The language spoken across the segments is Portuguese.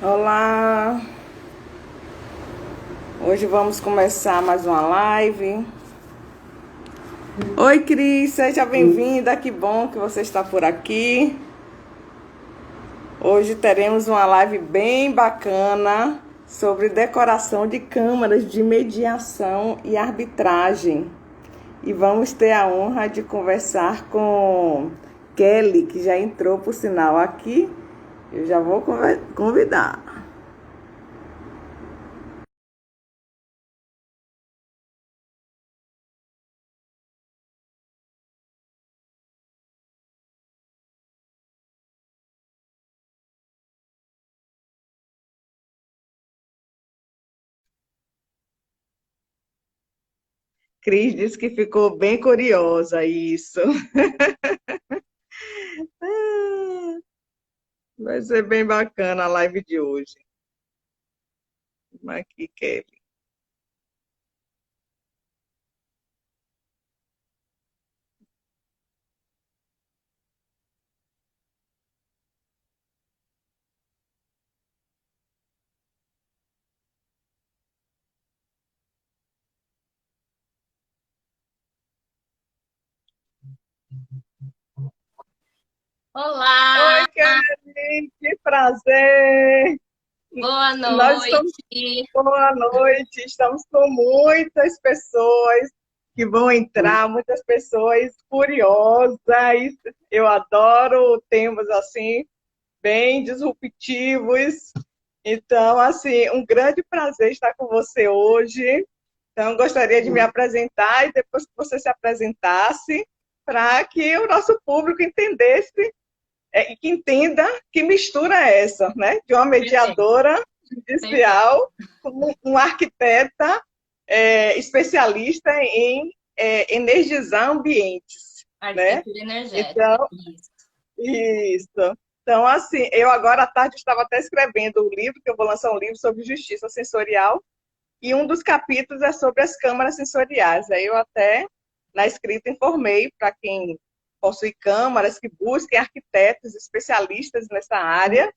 Olá, hoje vamos começar mais uma live. Oi, Cris, seja bem-vinda, que bom que você está por aqui. Hoje teremos uma live bem bacana sobre decoração de câmaras de mediação e arbitragem. E vamos ter a honra de conversar com Kelly, que já entrou por sinal aqui. Eu já vou convidar. Cris disse que ficou bem curiosa, isso. Vai ser bem bacana a live de hoje. Aqui, Kelly. Olá, Oi, Kelly, que prazer! boa Nós estamos, noite. boa noite, estamos com muitas pessoas que vão entrar, muitas pessoas curiosas. Eu adoro temas assim, bem disruptivos. Então, assim, um grande prazer estar com você hoje. Então, gostaria de me apresentar e depois que você se apresentasse, para que o nosso público entendesse e que entenda que mistura é essa, né? De uma Perfeito, mediadora perfeito. judicial com um arquiteta especialista em energizar ambientes, né? Arquitetura energética, Então, isso. isso. Então, assim, eu agora à tarde estava até escrevendo um livro, que eu vou lançar um livro sobre justiça sensorial, e um dos capítulos é sobre as câmaras sensoriais. Aí eu até, na escrita, informei para quem possui câmaras que busquem arquitetos especialistas nessa área,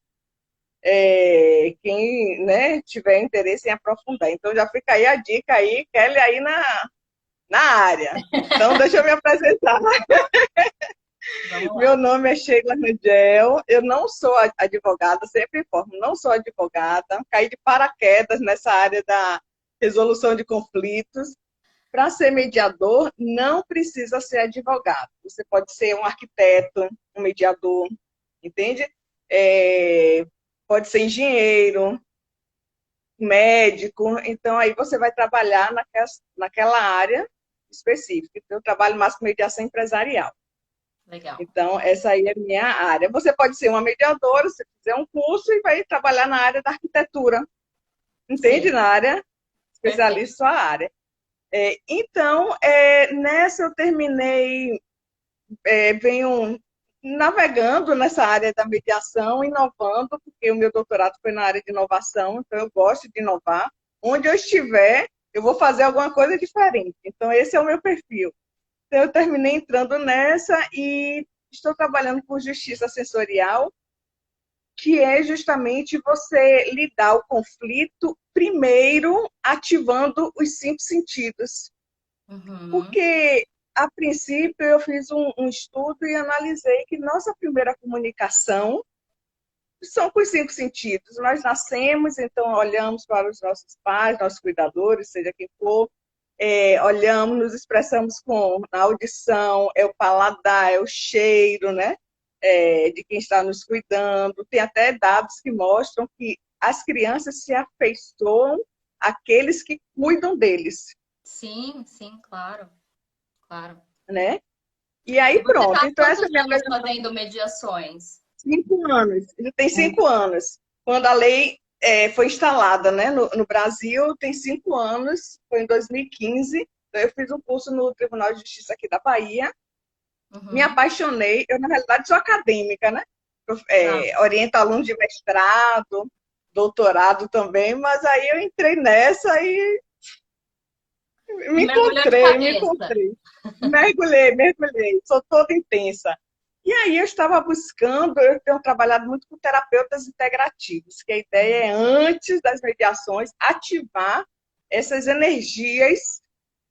quem né, tiver interesse em aprofundar. Então já fica aí a dica aí, Kelly aí na área. Então deixa eu me apresentar. Vamos Meu lá. nome é Sheila Rangel, eu não sou advogada, sempre informo, não sou advogada, caí de paraquedas nessa área da resolução de conflitos. Para ser mediador, não precisa ser advogado. Você pode ser um arquiteto, um mediador, entende? É, pode ser engenheiro, médico. Então, aí você vai trabalhar naquela área específica. Então, eu trabalho mais com mediação empresarial. Legal. Então, essa aí é a minha área. Você pode ser uma mediadora, se fizer um curso e vai trabalhar na área da arquitetura. Entende? Sim, Na área, perfeito. especialista sua área. Então, nessa eu terminei, venho navegando nessa área da mediação, inovando, porque o meu doutorado foi na área de inovação, então eu gosto de inovar. Onde eu estiver, eu vou fazer alguma coisa diferente. Então, esse é o meu perfil. Então, eu terminei entrando nessa e estou trabalhando com justiça sensorial, que é justamente você lidar o conflito primeiro ativando os cinco sentidos. Uhum. Porque, a princípio, eu fiz um estudo e analisei que nossa primeira comunicação são com os cinco sentidos. Nós nascemos, então olhamos para os nossos pais, nossos cuidadores, seja quem for, olhamos, nos expressamos com a audição, é o paladar, é o cheiro, né? De quem está nos cuidando. Tem até dados que mostram que as crianças se afeiçoam àqueles que cuidam deles, Sim, sim, claro, claro. né? E E aí você pronto. está há Então essa é quantos a minha anos apresentação. fazendo mediações? 5 anos. Ele tem 5 anos. Quando a lei foi instalada, né, no Brasil, tem 5 anos. Foi em 2015. Então, eu fiz um curso no Tribunal de Justiça aqui da Bahia. Me Uhum. apaixonei. Eu, na realidade, sou acadêmica, né? Eu, Tá. oriento alunos de mestrado, doutorado também, mas aí eu entrei nessa e E mergulhou de me cabeça. encontrei. Mergulhei, mergulhei. Sou toda intensa. E aí eu estava buscando, eu tenho trabalhado muito com terapeutas integrativos, que a ideia é, antes das mediações, ativar essas energias,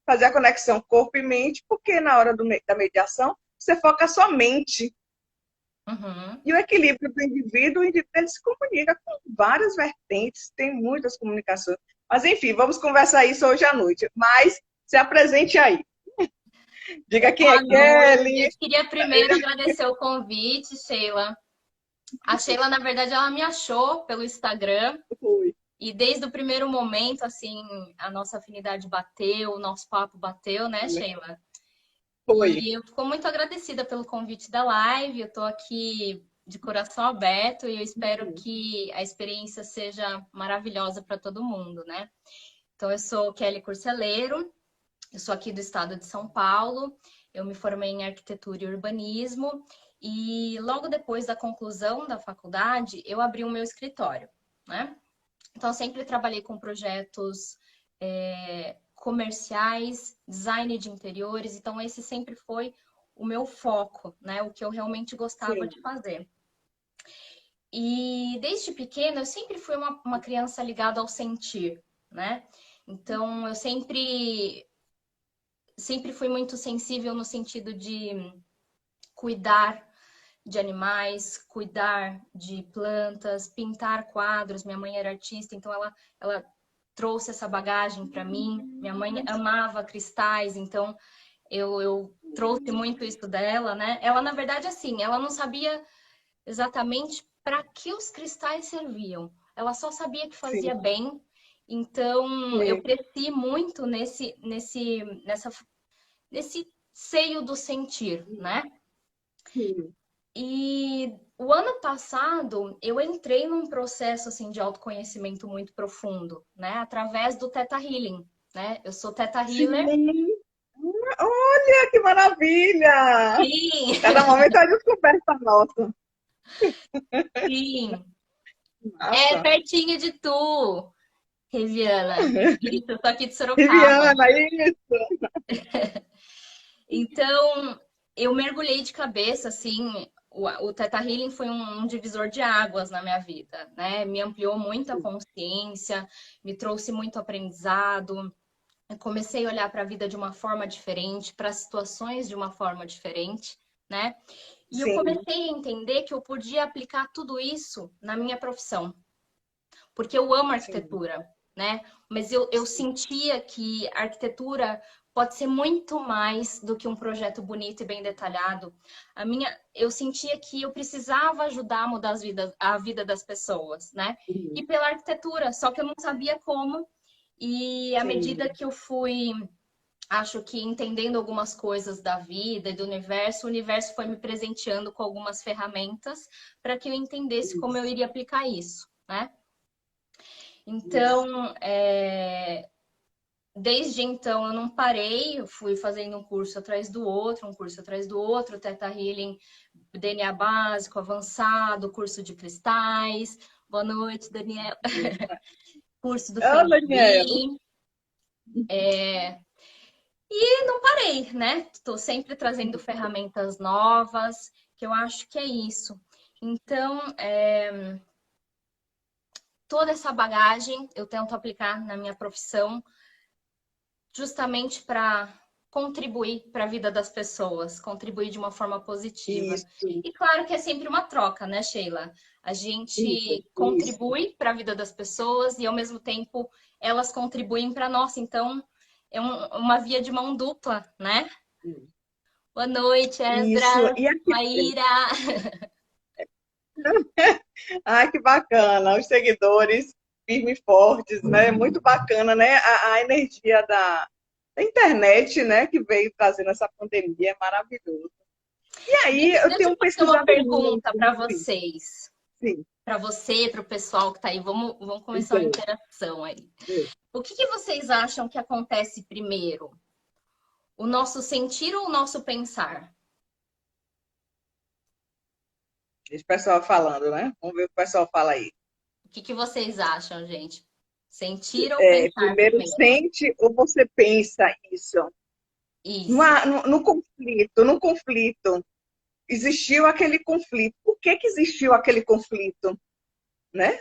fazer a conexão corpo e mente, porque na hora da mediação, você foca somente. Uhum. E o equilíbrio do indivíduo, o indivíduo ele se comunica com várias vertentes, tem muitas comunicações. Mas, enfim, vamos conversar isso hoje à noite. Mas se apresente aí. Diga quem é Boa noite. Eu Kelly. queria primeiro agradecer o convite, Sheila. A Sheila, na verdade, ela me achou pelo Instagram Oi. e desde o primeiro momento, assim, a nossa afinidade bateu, o nosso papo bateu, né, Sheila? Foi. E eu fico muito agradecida pelo convite da live. Eu estou aqui de coração aberto e eu espero que a experiência seja maravilhosa para todo mundo, né? Então, eu sou Kelly Curceleiro, eu sou aqui do estado de São Paulo, eu me formei em arquitetura e urbanismo e logo depois da conclusão da faculdade, eu abri o meu escritório, né? Então, eu sempre trabalhei com projetos comerciais, design de interiores, então esse sempre foi o meu foco, né? O que eu realmente gostava Sim. de fazer. E desde pequena eu sempre fui uma criança ligada ao sentir, né? Então eu sempre fui muito sensível no sentido de cuidar de animais, cuidar de plantas, pintar quadros. Minha mãe era artista, então ela trouxe essa bagagem para mim. Minha mãe amava cristais, então eu trouxe muito isso dela, né? Ela, na verdade, assim, ela não sabia exatamente para que os cristais serviam. Ela só sabia que fazia Sim. bem. Então, eu Sim. cresci muito nesse seio do sentir, né? Sim. E o ano passado eu entrei num processo assim de autoconhecimento muito profundo, né? Através do Theta Healing, né? Eu sou Theta Healer. Sim. Olha que maravilha! Sim, Cada momento é uma descoberta nossa. sim. É Massa. pertinho de tu, Regiana. Isso, eu tô aqui de Sorocaba. Viviana, isso. Então, eu mergulhei de cabeça, assim, o Theta Healing foi um divisor de águas na minha vida, né? Me ampliou muito a consciência, me trouxe muito aprendizado. Eu comecei a olhar para a vida de uma forma diferente, para situações de uma forma diferente, né? E eu Sim, comecei a entender que eu podia aplicar tudo isso na minha profissão, porque eu amo sim, arquitetura, né? Mas eu sentia que a arquitetura pode ser muito mais do que um projeto bonito e bem detalhado. Eu sentia que eu precisava ajudar a mudar a vida das pessoas, né? E sim, pela arquitetura, só que eu não sabia como. E à medida sim. que eu fui, acho que entendendo algumas coisas da vida e do universo, o universo foi me presenteando com algumas ferramentas para que eu entendesse como eu Isso, iria aplicar isso, né? isso. Então, desde então eu não parei, eu fui fazendo um curso atrás do outro, um curso atrás do outro, Theta Healing, DNA básico, avançado, curso de cristais. Boa noite, Daniel. Curso do Ô, Feng Daniel. Shui. E não parei, né? Estou sempre trazendo ferramentas novas, que eu acho que é isso. Então, toda essa bagagem eu tento aplicar na minha profissão, justamente para contribuir para a vida das pessoas, contribuir de uma forma positiva. Isso, E claro que é sempre uma troca, né, Sheila? A isso, gente isso. contribui para a vida das pessoas e ao mesmo tempo elas contribuem para nós. Então é uma via de mão dupla, né? Boa noite, Isso. Esdras, E aqui, Maíra. ai, que bacana. Os seguidores firmes e fortes, né? Muito bacana, né? A energia da internet, né? Que veio trazendo essa pandemia é maravilhoso. E aí, eu Deixa eu tenho fazer uma pesquisado pergunta muito. para Sim, vocês. sim. Para você, para o pessoal que está aí. Vamos começar uma Então, interação aí. O que vocês acham que acontece primeiro? O nosso sentir ou o nosso pensar? deixa o pessoal falando, né? Vamos ver o que o pessoal fala aí. O que vocês acham, gente? Sentir ou É, pensar primeiro primeiro? sente ou você pensa isso? Isso. No conflito, no conflito. existiu aquele conflito. Por que que existiu aquele conflito, né?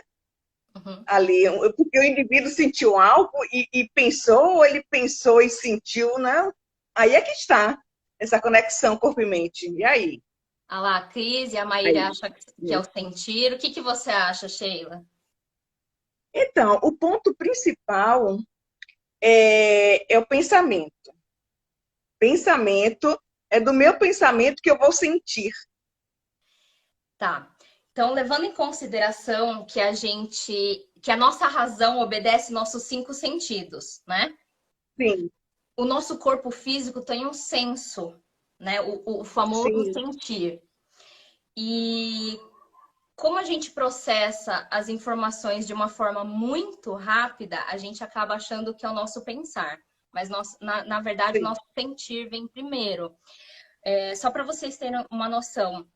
Uhum. Ali, porque o indivíduo sentiu algo e pensou, ou ele pensou e sentiu, né? Aí é que está essa conexão corpo e mente. E aí? Ah lá, a Cris e a Maíra Aí. acham que é o sentir. O que que você acha, Sheila? Então, o ponto principal é o pensamento. Pensamento é do meu pensamento que eu vou sentir. Tá. Então, levando em consideração que a nossa razão obedece nossos cinco sentidos, né? Sim, O nosso corpo físico tem um senso, né? O famoso sim, sentir. E como a gente processa as informações de uma forma muito rápida, a gente acaba achando que é o nosso pensar. Mas na verdade, o sim, nosso sentir vem primeiro. Só para vocês terem uma noção,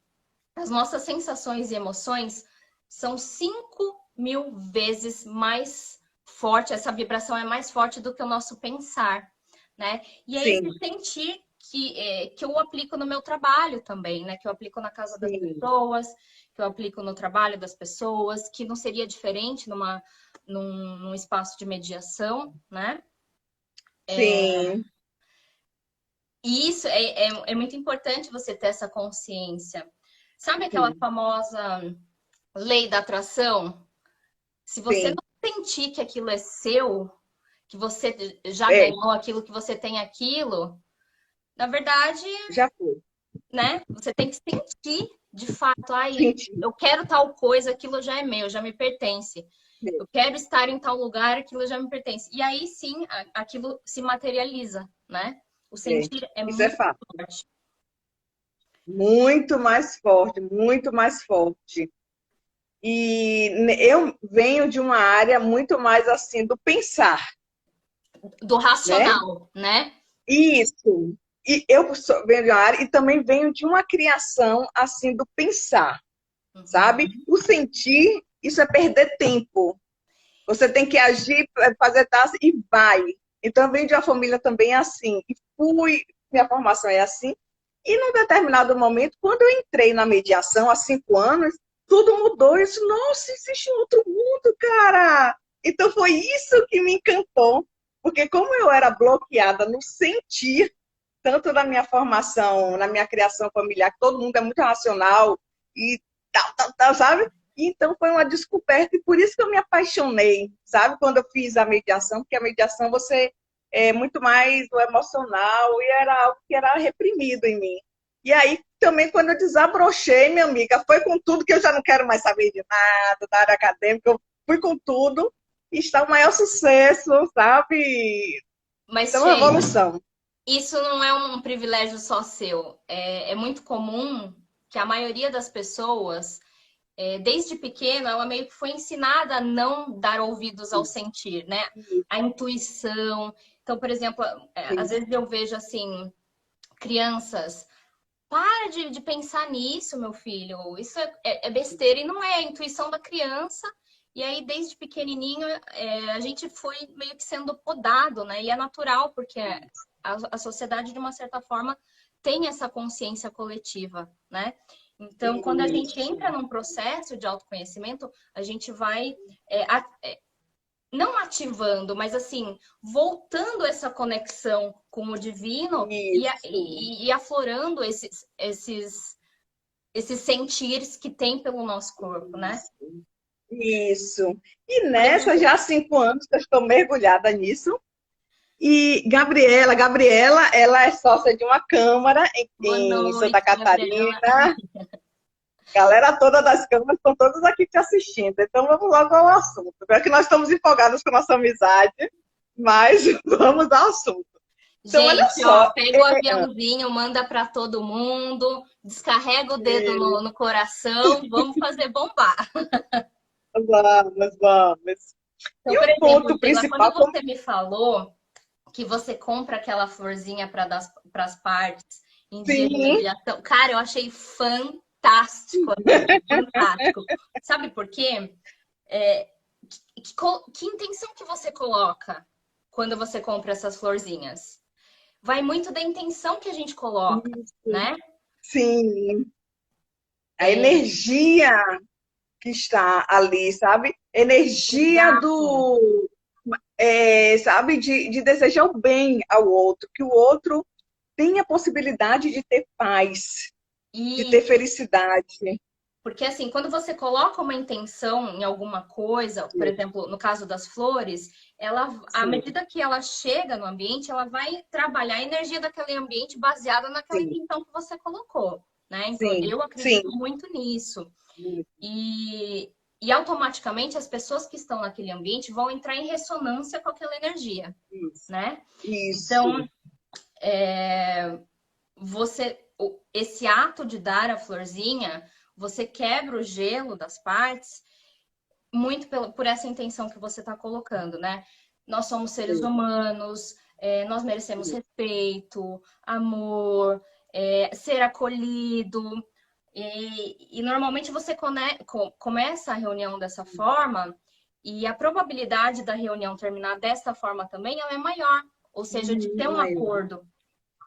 as nossas sensações e emoções são 5.000 vezes mais forte, essa vibração é mais forte do que o nosso pensar, né? E é esse sim, sentir que eu aplico no meu trabalho também, né? Que eu aplico na casa das sim, pessoas, que eu aplico no trabalho das pessoas, que não seria diferente num espaço de mediação, né? sim, E isso é muito importante você ter essa consciência. Sabe aquela sim, famosa lei da atração? Se você sim. não sentir que aquilo é seu, que você já É, ganhou aquilo, que você tem aquilo, na verdade, já foi. né? Você tem que sentir de fato, ai, Senti. eu quero tal coisa, aquilo já é meu, já me pertence. É, Eu quero estar em tal lugar, aquilo já me pertence. E aí sim, aquilo se materializa, né? O é. sentir é Isso é muito fato. forte. Muito mais forte, muito mais forte. E eu venho de uma área muito mais assim do pensar, Do né? racional, né? Isso. E eu venho de uma área e também venho de uma criação assim do pensar, sabe? Uhum. O sentir, isso é perder tempo. Você tem que agir, fazer taça e vai. Então, eu venho de uma família também assim. E minha formação é assim. E num determinado momento, quando eu entrei na mediação, há 5 anos, tudo mudou. Eu disse, nossa, existe um outro mundo, cara. Então, foi isso que me encantou. Porque como eu era bloqueada no sentir, tanto na minha formação, na minha criação familiar, que todo mundo é muito racional e tal, sabe? Então foi uma descoberta e por isso que eu me apaixonei, sabe? Quando eu fiz a mediação, porque a mediação você é muito mais o emocional e era algo que era reprimido em mim. E aí também quando eu desabrochei, minha amiga, foi com tudo que eu já não quero mais saber de nada, da área acadêmica, eu fui com tudo e está o maior sucesso, sabe? Mas, Então, uma Sheila, revolução. isso não é um privilégio só seu. É muito comum que a maioria das pessoas, desde pequena, ela meio que foi ensinada a não dar ouvidos ao sentir, né? A intuição. Então, por exemplo, às Sim, vezes eu vejo assim, crianças. Para de pensar nisso, meu filho. Isso é besteira e não é a intuição da criança. E aí, desde pequenininho, a gente foi meio que sendo podado, né? E é natural, porque a sociedade, de uma certa forma, tem essa consciência coletiva, né? Então, quando a gente isso, entra num processo de autoconhecimento, a gente vai não ativando, mas assim, voltando essa conexão com o divino isso, e aflorando esses sentires que tem pelo nosso corpo, né? isso, isso. E Por nessa, exemplo, já há 5 anos que eu estou mergulhada nisso. E Gabriela, ela é sócia de uma câmara boa em Santa noite, Gabriela. Catarina. Galera toda das câmaras estão todas aqui te assistindo. Então vamos logo ao assunto. É que nós estamos empolgados com nossa amizade, mas vamos ao assunto. Então, olha Gente, ó, só. pega o aviãozinho, manda para todo mundo, descarrega o dedo no coração, vamos fazer bombar. Vamos, vamos. Então, E por o exemplo, ponto Sheila, quando principal, como você me falou que você compra aquela florzinha para as partes em dia de sim, mediação. Cara, eu achei fantástico aquilo, fantástico. Sabe por quê? É, que intenção que você coloca quando você compra essas florzinhas? Vai muito da intenção que a gente coloca, isso, né? sim, A energia que está ali, sabe? Energia Exato. sabe, de desejar o bem ao outro, que o outro tenha a possibilidade de ter paz, de ter E felicidade. porque assim, quando você coloca uma intenção em alguma coisa, por exemplo, no caso das flores, ela, à Sim, medida que ela chega no ambiente, ela vai trabalhar a energia daquele ambiente baseada naquela sim, intenção que você colocou, né? Então, sim, eu sim. acredito muito nisso. E, e automaticamente as pessoas que estão naquele ambiente vão entrar em ressonância com aquela energia, Isso, né? isso, Então, esse ato de dar a florzinha, você quebra o gelo das partes muito por essa intenção que você está colocando, né? Nós somos seres sim, humanos, nós merecemos respeito, amor, ser acolhido. E normalmente você começa a reunião dessa forma e a probabilidade da reunião terminar desta forma também ela é maior, ou seja, de ter um maior. acordo,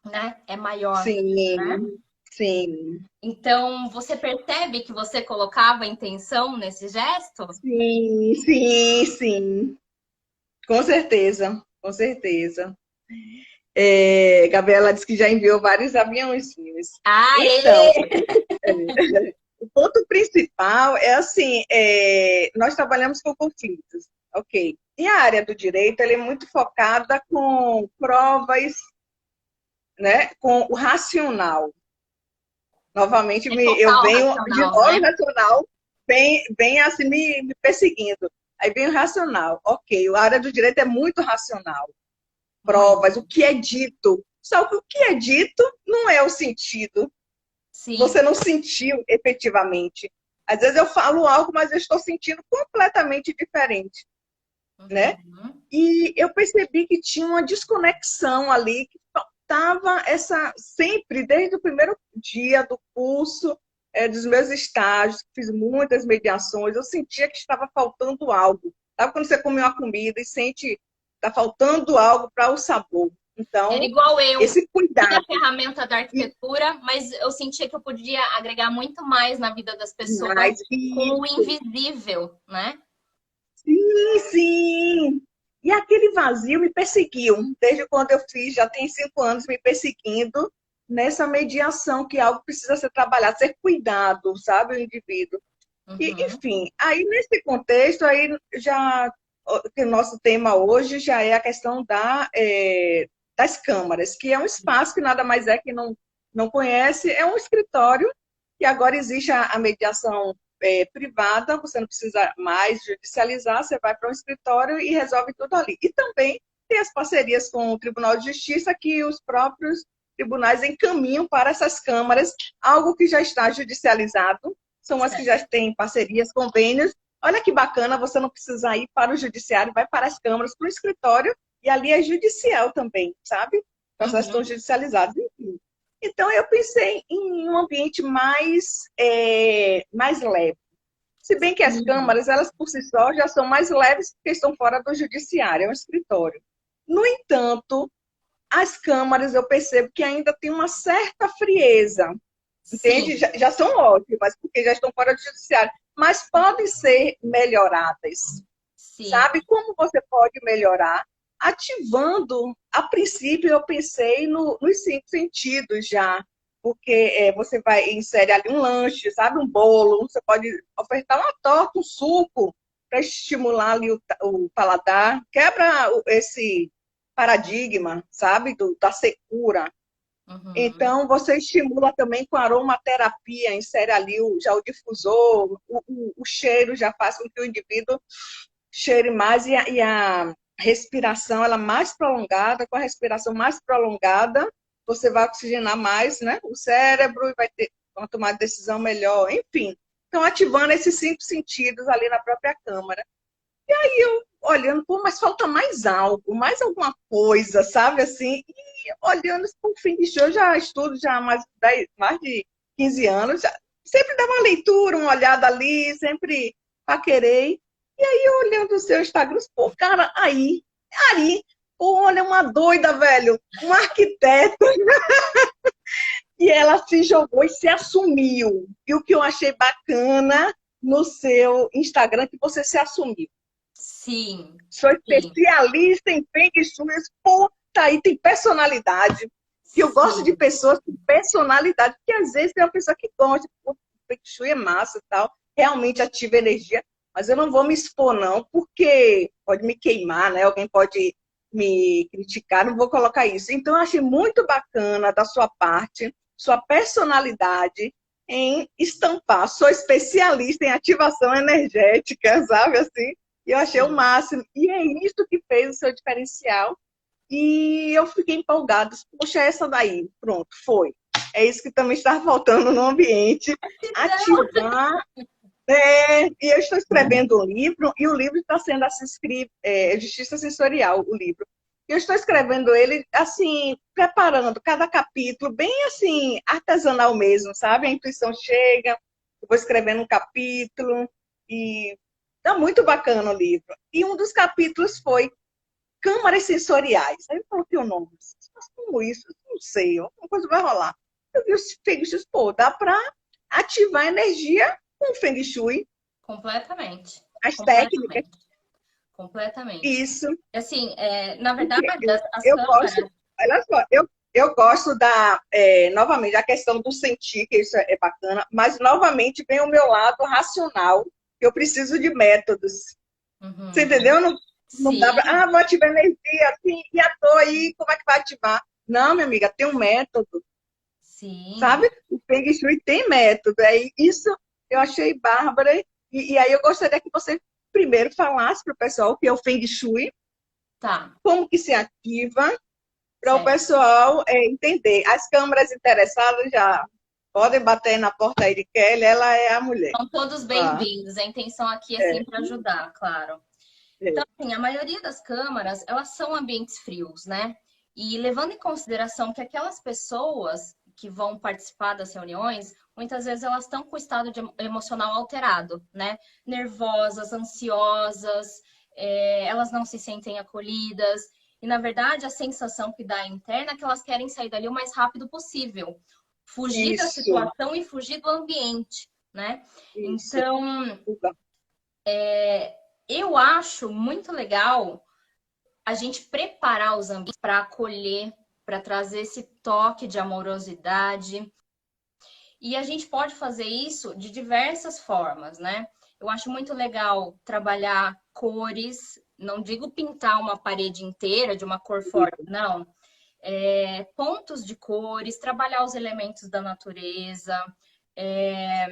né? É maior, né? Sim, sim, Então, você percebe que você colocava intenção nesse gesto? sim, sim, sim. Com certeza, com certeza. Gabriela disse que já enviou vários aviãozinhos. Então, Aê! o ponto principal é assim, nós trabalhamos com conflitos, ok. E a área do direito, ela é muito focada com provas, né, com o racional. Novamente, É eu total venho de racional, novo né? o racional, bem assim me perseguindo. Aí vem o racional, ok. A área do direito é muito racional. Provas, o Muito. que é dito. Só que o que é dito não é o sentido. Sim. Você não sentiu efetivamente. Às vezes eu falo algo, mas eu estou sentindo completamente diferente, né? Uhum. E eu percebi que tinha uma desconexão ali, que faltava essa, sempre, desde o primeiro dia do curso, dos meus estágios, fiz muitas mediações, eu sentia que estava faltando algo. Sabe quando você come uma comida e sente que está faltando algo para o sabor? Era Então, igual eu. esse Tinha a cuidado. ferramenta da E arquitetura, mas eu sentia que eu podia agregar muito mais na vida das pessoas mais com o isso. invisível, né? Sim, sim. E aquele vazio me perseguiu, desde quando eu fiz, já tem 5 anos me perseguindo nessa mediação, que algo precisa ser trabalhado, ser cuidado, sabe, o indivíduo. E, Uhum. enfim, aí nesse contexto, aí já, que o nosso tema hoje já é a questão das câmaras, que é um espaço que nada mais é que não conhece, é um escritório, e agora existe a mediação privada, você não precisa mais judicializar, você vai para um escritório e resolve tudo ali. E também tem as parcerias com o Tribunal de Justiça, que os próprios tribunais encaminham para essas câmaras, algo que já está judicializado, são as que já Certo. têm parcerias, convênios. Olha que bacana, você não precisa ir para o judiciário, vai para as câmaras, para o escritório, e ali é judicial também, sabe? Processos estão Uhum. judicializados, enfim. Então, eu pensei em um ambiente mais leve. Se bem que as Sim. câmaras, elas por si só, já são mais leves porque estão fora do judiciário, é um escritório. No entanto, as câmaras eu percebo que ainda tem uma certa frieza, entende? Sim. Já são ótimas, porque já estão fora do judiciário, mas podem ser melhoradas. Sim. Sabe como você pode melhorar? Ativando, a princípio eu pensei nos 5 sentidos já, porque você vai inserir ali um lanche, sabe, um bolo, você pode ofertar uma torta, um suco, para estimular ali o paladar, quebra esse paradigma, sabe, da secura. Uhum. Então, você estimula também com aromaterapia, insere ali já o difusor, o cheiro já faz com que o indivíduo cheire mais e a respiração ela mais prolongada, com a respiração mais prolongada, você vai oxigenar mais, né, o cérebro e vai ter uma tomada de decisão melhor, enfim. Então, ativando esses 5 sentidos ali na própria câmara. E aí eu olhando, pô, mas falta mais algo, mais alguma coisa, sabe assim? E olhando por fim de show, eu já estudo já há mais de 15 anos, sempre dava uma leitura, uma olhada ali, sempre paquerei. E aí eu olhando o seu Instagram, pô, cara, aí, pô, olha uma doida, velho, um arquiteto, E ela se jogou e se assumiu. E o que eu achei bacana no seu Instagram, que você se assumiu. Sim, Sou sim, especialista em Feng Shui. Puta, aí tem personalidade. E eu gosto de sim. pessoas com personalidade, porque às vezes tem uma pessoa que gosta, pô, Feng Shui é massa e tal, realmente ativa energia, mas eu não vou me expor, não, porque pode me queimar, né? Alguém pode me criticar, não vou colocar isso. Então, eu achei muito bacana da sua parte, sua personalidade em estampar. Sou especialista em ativação energética, sabe assim? E eu achei o Sim. máximo. E é isso que fez o seu diferencial. E eu fiquei empolgada. Poxa, essa daí, pronto, foi. É isso que também está faltando no ambiente. Então, Ativar. E eu estou escrevendo um livro, e o livro está sendo Justiça Sensorial, o livro. Eu estou escrevendo ele, assim, preparando cada capítulo, bem assim, artesanal mesmo, sabe? A intuição chega, eu vou escrevendo um capítulo, e tá muito bacana o livro. E um dos capítulos foi câmaras sensoriais. Aí eu coloquei o nome. Mas como isso? Eu não sei, alguma coisa vai rolar. Eu vi os Feng Shui, pô, dá para ativar a energia com o Feng Shui, completamente. as técnicas, Completamente. Completamente. isso. Assim, na verdade, Porque as eu gosto, câmaras. olha só, eu gosto novamente, a questão do sentir, que isso é bacana, mas novamente vem o meu lado racional, que eu preciso de métodos. Você Uhum. entendeu? Não, não dá para, Sim, vou ativar energia, assim, e à toa aí, como é que vai ativar? Não, minha amiga, tem um método, sim. sabe? O Feng Shui tem método, aí isso eu achei bárbara, e aí eu gostaria que você primeiro falasse para o pessoal o que é o Feng Shui, Tá, como que se ativa, para o certo. pessoal entender. As câmaras interessadas já podem bater na porta aí de Kelly, ela é a mulher. São todos Ah, bem-vindos. A intenção aqui é é, sempre ajudar, claro. é. Então, assim, a maioria das câmaras, elas são ambientes frios, né? E levando em consideração que aquelas pessoas que vão participar das reuniões, muitas vezes elas estão com o estado emocional alterado, né? Nervosas, ansiosas, elas não se sentem acolhidas. E, na verdade, a sensação que dá interna é que elas querem sair dali o mais rápido possível. Fugir da Isso, situação e fugir do ambiente, né? isso. Então, eu acho muito legal a gente preparar os ambientes para acolher, para trazer esse toque de amorosidade. E a gente pode fazer isso de diversas formas, né? Eu acho muito legal trabalhar cores, não digo pintar uma parede inteira de uma cor forte, não. Pontos de cores, trabalhar os elementos da natureza. É,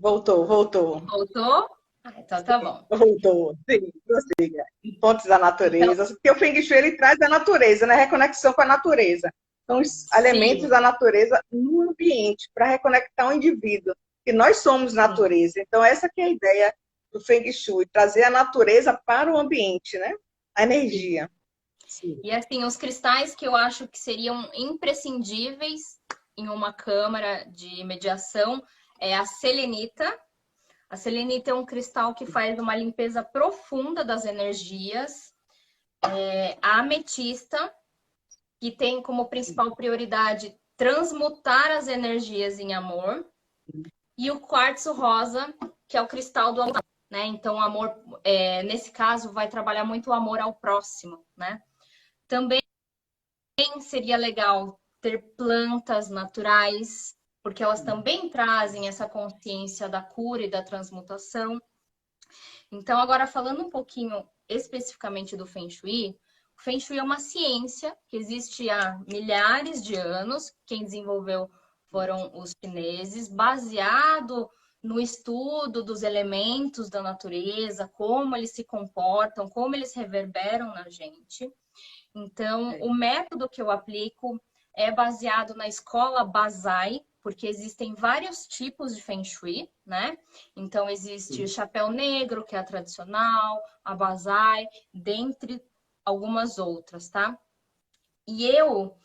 Voltou, voltou. voltou? Ah, então tá bom. Voltou. Sim, prossiga. Pontos da Então, natureza. Porque o Feng Shui ele traz a natureza, né? Reconexão com a natureza. São os elementos sim, da natureza no ambiente, para reconectar o indivíduo. Que nós somos sim. natureza. Então, essa que é a ideia do Feng Shui, trazer a natureza para o ambiente, né? A Sim. energia. Sim. E assim, os cristais que eu acho que seriam imprescindíveis em uma câmara de mediação é a selenita. A selenita é um cristal que faz uma limpeza profunda das energias. A ametista, que tem como principal prioridade transmutar as energias em amor. E o quartzo rosa, que é o cristal do amor, né? Então, o amor, nesse caso, vai trabalhar muito o amor ao próximo, né? Também seria legal ter plantas naturais, porque elas também trazem essa consciência da cura e da transmutação. Então, agora falando um pouquinho especificamente do Feng Shui, o Feng Shui é uma ciência que existe há milhares de anos. Quem desenvolveu foram os chineses, baseado no estudo dos elementos da natureza, como eles se comportam, como eles reverberam na gente. Então, o método que eu aplico é baseado na escola Basai, porque existem vários tipos de Feng Shui, né? Então, existe o chapéu negro, que é a tradicional, a Basai, dentre algumas outras, tá? E eu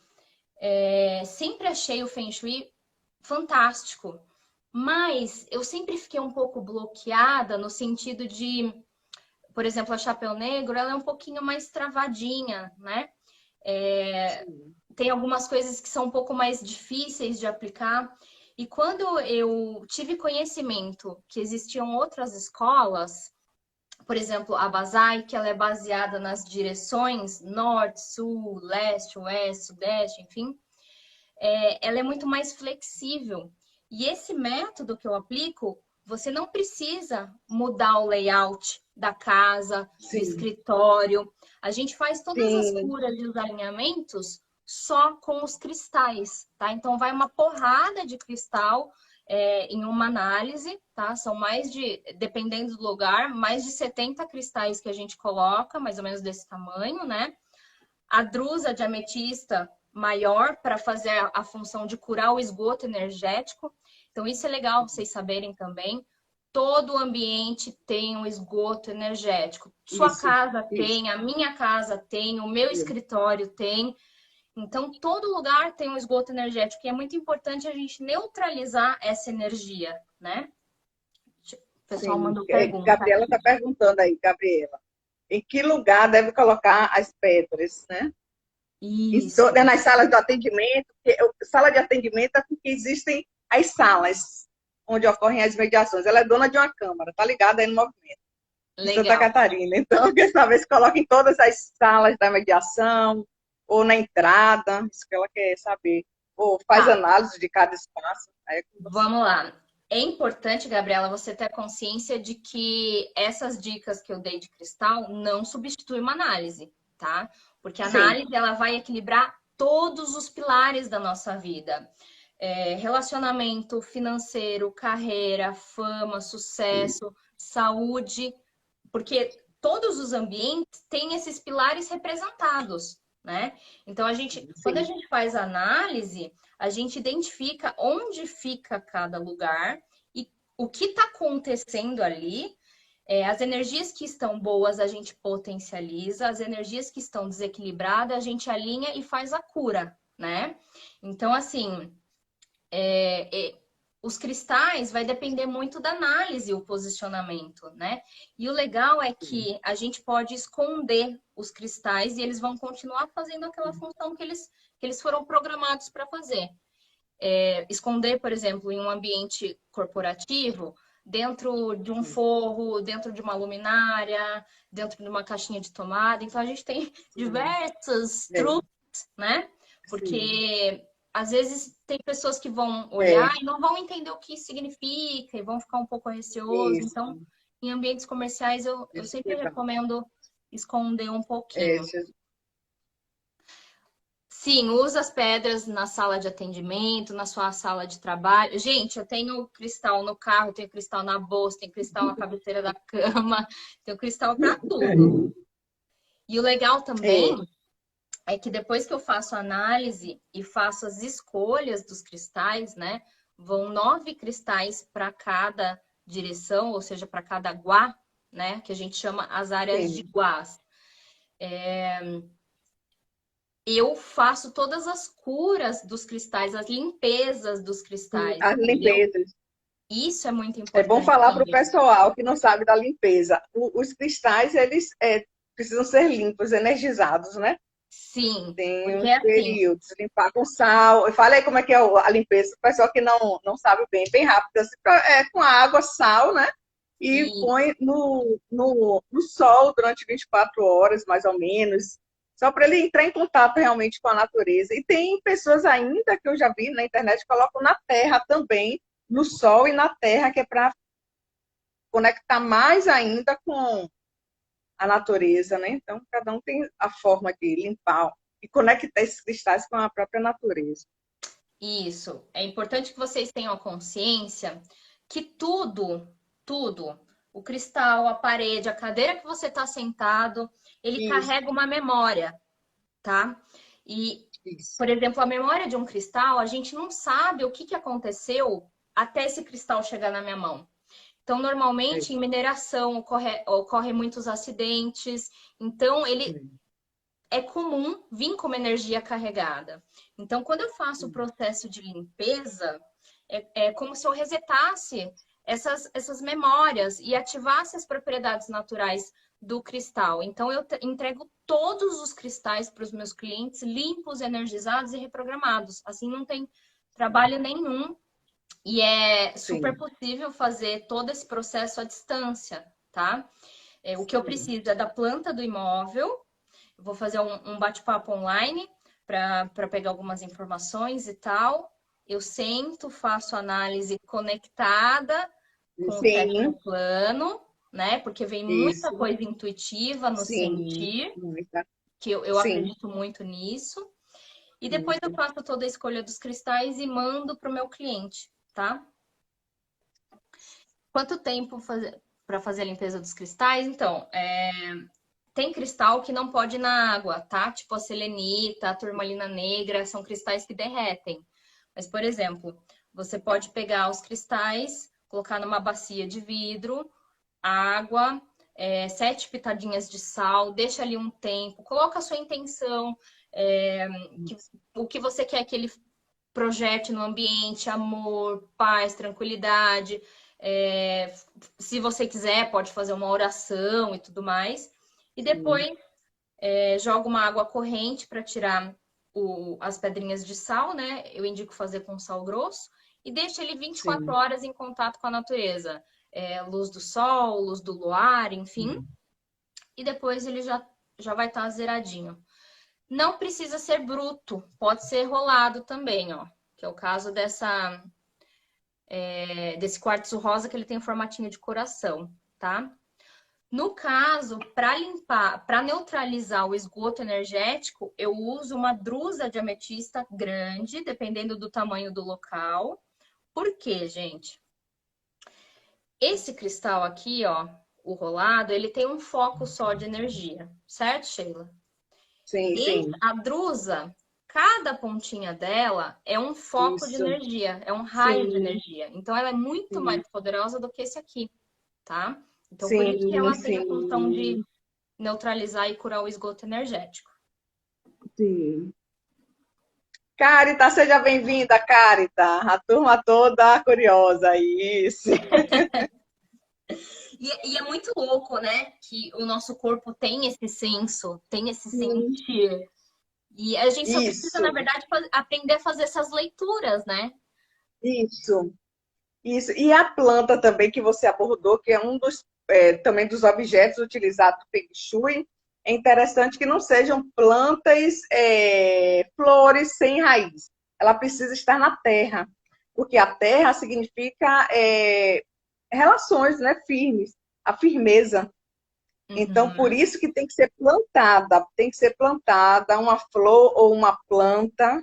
sempre achei o Feng Shui fantástico, Mas eu sempre fiquei um pouco bloqueada no sentido de, por exemplo, a Chapéu Negro, ela é um pouquinho mais travadinha, né? Sim, Tem algumas coisas que são um pouco mais difíceis de aplicar. E quando eu tive conhecimento que existiam outras escolas, por exemplo, a Basai, que ela é baseada nas direções norte, sul, leste, oeste, sudeste, enfim, ela é muito mais flexível. E esse método que eu aplico, você não precisa mudar o layout da casa, do sim, escritório. A gente faz todas as sim, curas e os alinhamentos só com os cristais, tá? Então vai uma porrada de cristal em uma análise, tá? São mais de, dependendo do lugar, mais de 70 cristais que a gente coloca, mais ou menos desse tamanho, né? A drusa de ametista maior para fazer a função de curar o esgoto energético. Então, isso é legal vocês saberem também. Todo o ambiente tem um esgoto energético. Sua isso, casa isso, tem, a minha casa tem, o meu isso. escritório tem. Então, todo lugar tem um esgoto energético e é muito importante a gente neutralizar essa energia, né? O pessoal Sim. mandou pergunta Gabriela aqui. está perguntando aí, Gabriela, em que lugar deve colocar as pedras, né? Isso. É nas salas do atendimento, sala de atendimento é porque existem as salas onde ocorrem as mediações. Ela é dona de uma câmara, tá ligada aí no movimento, em Santa Legal. Catarina. Então, quer saber se coloca em todas as salas da mediação, ou na entrada, isso que ela quer saber. Ou faz Tá. análise de cada espaço. Aí é com você. Vamos lá. É importante, Gabriela, você ter consciência de que essas dicas que eu dei de cristal não substituem uma análise, tá? Porque a Sim, análise ela vai equilibrar todos os pilares da nossa vida. Relacionamento financeiro, carreira, fama, sucesso, saúde, porque todos os ambientes têm esses pilares representados, né? Então quando a sim, gente faz a análise, a gente identifica onde fica cada lugar e o que está acontecendo ali. As energias que estão boas a gente potencializa, as energias que estão desequilibradas a gente alinha e faz a cura, né? Então, assim, os cristais vai depender muito da análise, o posicionamento, né? E o legal é sim. que a gente pode esconder os cristais e eles vão continuar fazendo aquela função que eles foram programados para fazer. Esconder, por exemplo, em um ambiente corporativo, dentro de um forro, dentro de uma luminária, dentro de uma caixinha de tomada. Então, a gente tem Sim, diversos é, truques, né? sim, Porque às vezes tem pessoas que vão olhar é, e não vão entender o que isso significa e vão ficar um pouco receosos. isso, Então, em ambientes comerciais, eu isso sempre foi bom. recomendo esconder um É, pouquinho. Sim, usa as pedras na sala de atendimento, na sua sala de trabalho. Gente, eu tenho cristal no carro, tenho cristal na bolsa, tenho cristal na cabeceira da cama, tenho cristal para tudo. E o legal também é, é que depois que eu faço a análise e faço as escolhas dos cristais, né? Vão 9 cristais para cada direção, ou seja, para cada guá, né? Que a gente chama as áreas de sim, guás. Eu faço todas as curas dos cristais, as limpezas dos sim, cristais, as entendeu? limpezas. Isso é muito É bom importante falar para o também. pessoal que não sabe da limpeza. Os cristais, eles precisam ser limpos, energizados, né? Sim, Tem porque uns é assim, períodos, limpar com sal. Fala aí como é que é a limpeza. O pessoal que não sabe bem, bem rápido. Assim, com a água, sal, né? E e põe no sol durante 24 horas, mais ou menos, só para ele entrar em contato realmente com a natureza. E tem pessoas ainda que eu já vi na internet que colocam na terra também, no sol e na terra, que é para conectar mais ainda com a natureza, né? Então, cada um tem a forma de limpar e conectar esses cristais com a própria natureza. isso. É importante que vocês tenham a consciência que tudo, o cristal, a parede, a cadeira que você está sentado, ele Isso, carrega uma memória, tá? E, isso. por exemplo, a memória de um cristal, a gente não sabe o que aconteceu até esse cristal chegar na minha mão. Então, É, normalmente em mineração ocorre muitos acidentes. Então, ele sim. é comum vir com uma energia carregada. Então, quando eu faço o processo de limpeza, é como se eu resetasse essas memórias e ativasse as propriedades naturais do cristal. Então, eu entrego todos os cristais para os meus clientes limpos, energizados e reprogramados. Assim, não tem trabalho nenhum e é super Sim, possível fazer todo esse processo à distância, tá? O que eu sim, preciso é da planta do imóvel. Eu vou fazer um bate-papo online para pegar algumas informações e tal. Eu sento, faço análise conectada com o sétimo sim, plano, né? Porque vem muita isso, coisa intuitiva no sim, sentir, muita, que eu sim, acredito muito nisso. E depois eu muito. faço toda a escolha dos cristais e mando para o meu cliente, tá? Quanto tempo para fazer a limpeza dos cristais? Então, tem cristal que não pode ir na água, tá? Tipo a selenita, a turmalina negra, são cristais que derretem. Mas, por exemplo, você pode pegar os cristais, colocar numa bacia de vidro, água, 7 pitadinhas de sal, deixa ali um tempo, coloca a sua intenção, o que você quer que ele projete no ambiente, amor, paz, tranquilidade. É, se você quiser, pode fazer uma oração e tudo mais. E Sim, depois joga uma água corrente para tirar as pedrinhas de sal, né? Eu indico fazer com sal grosso. E deixa ele 24 sim, horas em contato com a natureza. Luz do sol, luz do luar, enfim. sim, E depois ele já vai estar zeradinho. Não precisa ser bruto, pode ser rolado também, ó. Que é o caso desse quartzo rosa que ele tem o formatinho de coração, tá? No caso, para limpar, para neutralizar o esgoto energético, eu uso uma drusa de ametista grande, dependendo do tamanho do local. Por quê, gente? Esse cristal aqui, ó, o rolado, ele tem um foco só de energia, certo, Sheila? sim, sim, A drusa, cada pontinha dela é um foco de isso, energia, é um raio de sim, energia. Então, ela é muito sim, mais poderosa do que esse aqui, tá? Então, por isso que sim, ela tem a função de sim, neutralizar e curar o esgoto energético. sim. Carita, seja bem-vinda, Carita. A turma toda curiosa, isso. E é muito louco, né? Que o nosso corpo tem esse senso, tem esse Sim, sentir. E a gente só precisa, na isso, verdade, aprender a fazer essas leituras, né? isso, isso. E a planta também que você abordou, que é um dos também dos objetos utilizados no Feng Shui, é interessante que não sejam plantas, flores sem raiz. Ela precisa estar na terra, porque a terra significa relações, né, firmes, a firmeza. Então, por Uhum. isso que tem que ser plantada uma flor ou uma planta,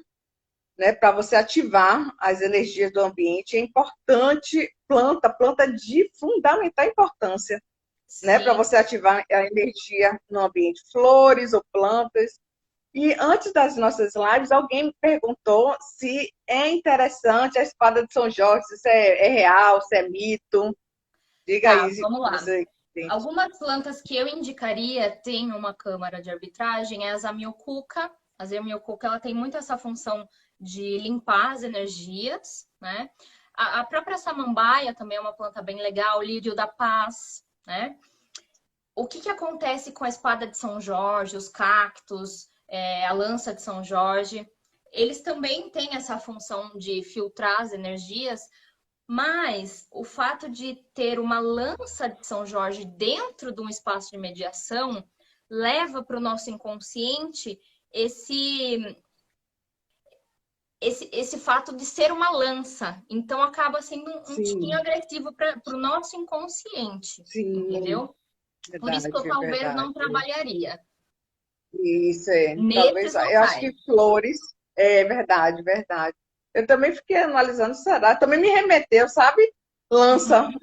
né, para você ativar as energias do ambiente. É importante, planta de fundamental importância, né, para Sim. você ativar a energia no ambiente, flores ou plantas. E antes das nossas lives, alguém me perguntou se é interessante a espada de São Jorge, se isso é real, se é mito. Diga Tá, aí se vamos lá. você entende. Algumas plantas que eu indicaria tem uma câmara de arbitragem é a zamioculca. A zamioculca ela tem muito essa função de limpar as energias, né? A própria samambaia também é uma planta bem legal, o lírio da paz, né? O que acontece com a espada de São Jorge, os cactos, a lança de São Jorge? Eles também têm essa função de filtrar as energias, mas o fato de ter uma lança de São Jorge dentro de um espaço de mediação leva para o nosso inconsciente esse, esse fato de ser uma lança. Então acaba sendo um tiquinho Sim, agressivo para o nosso inconsciente, sim, entendeu? Por isso que eu verdade, talvez não verdade. trabalharia Isso é, talvez, nesses eu acho que locais. flores, é verdade, verdade. Eu também fiquei analisando, será? Também me remeteu, sabe? Lança, Uhum,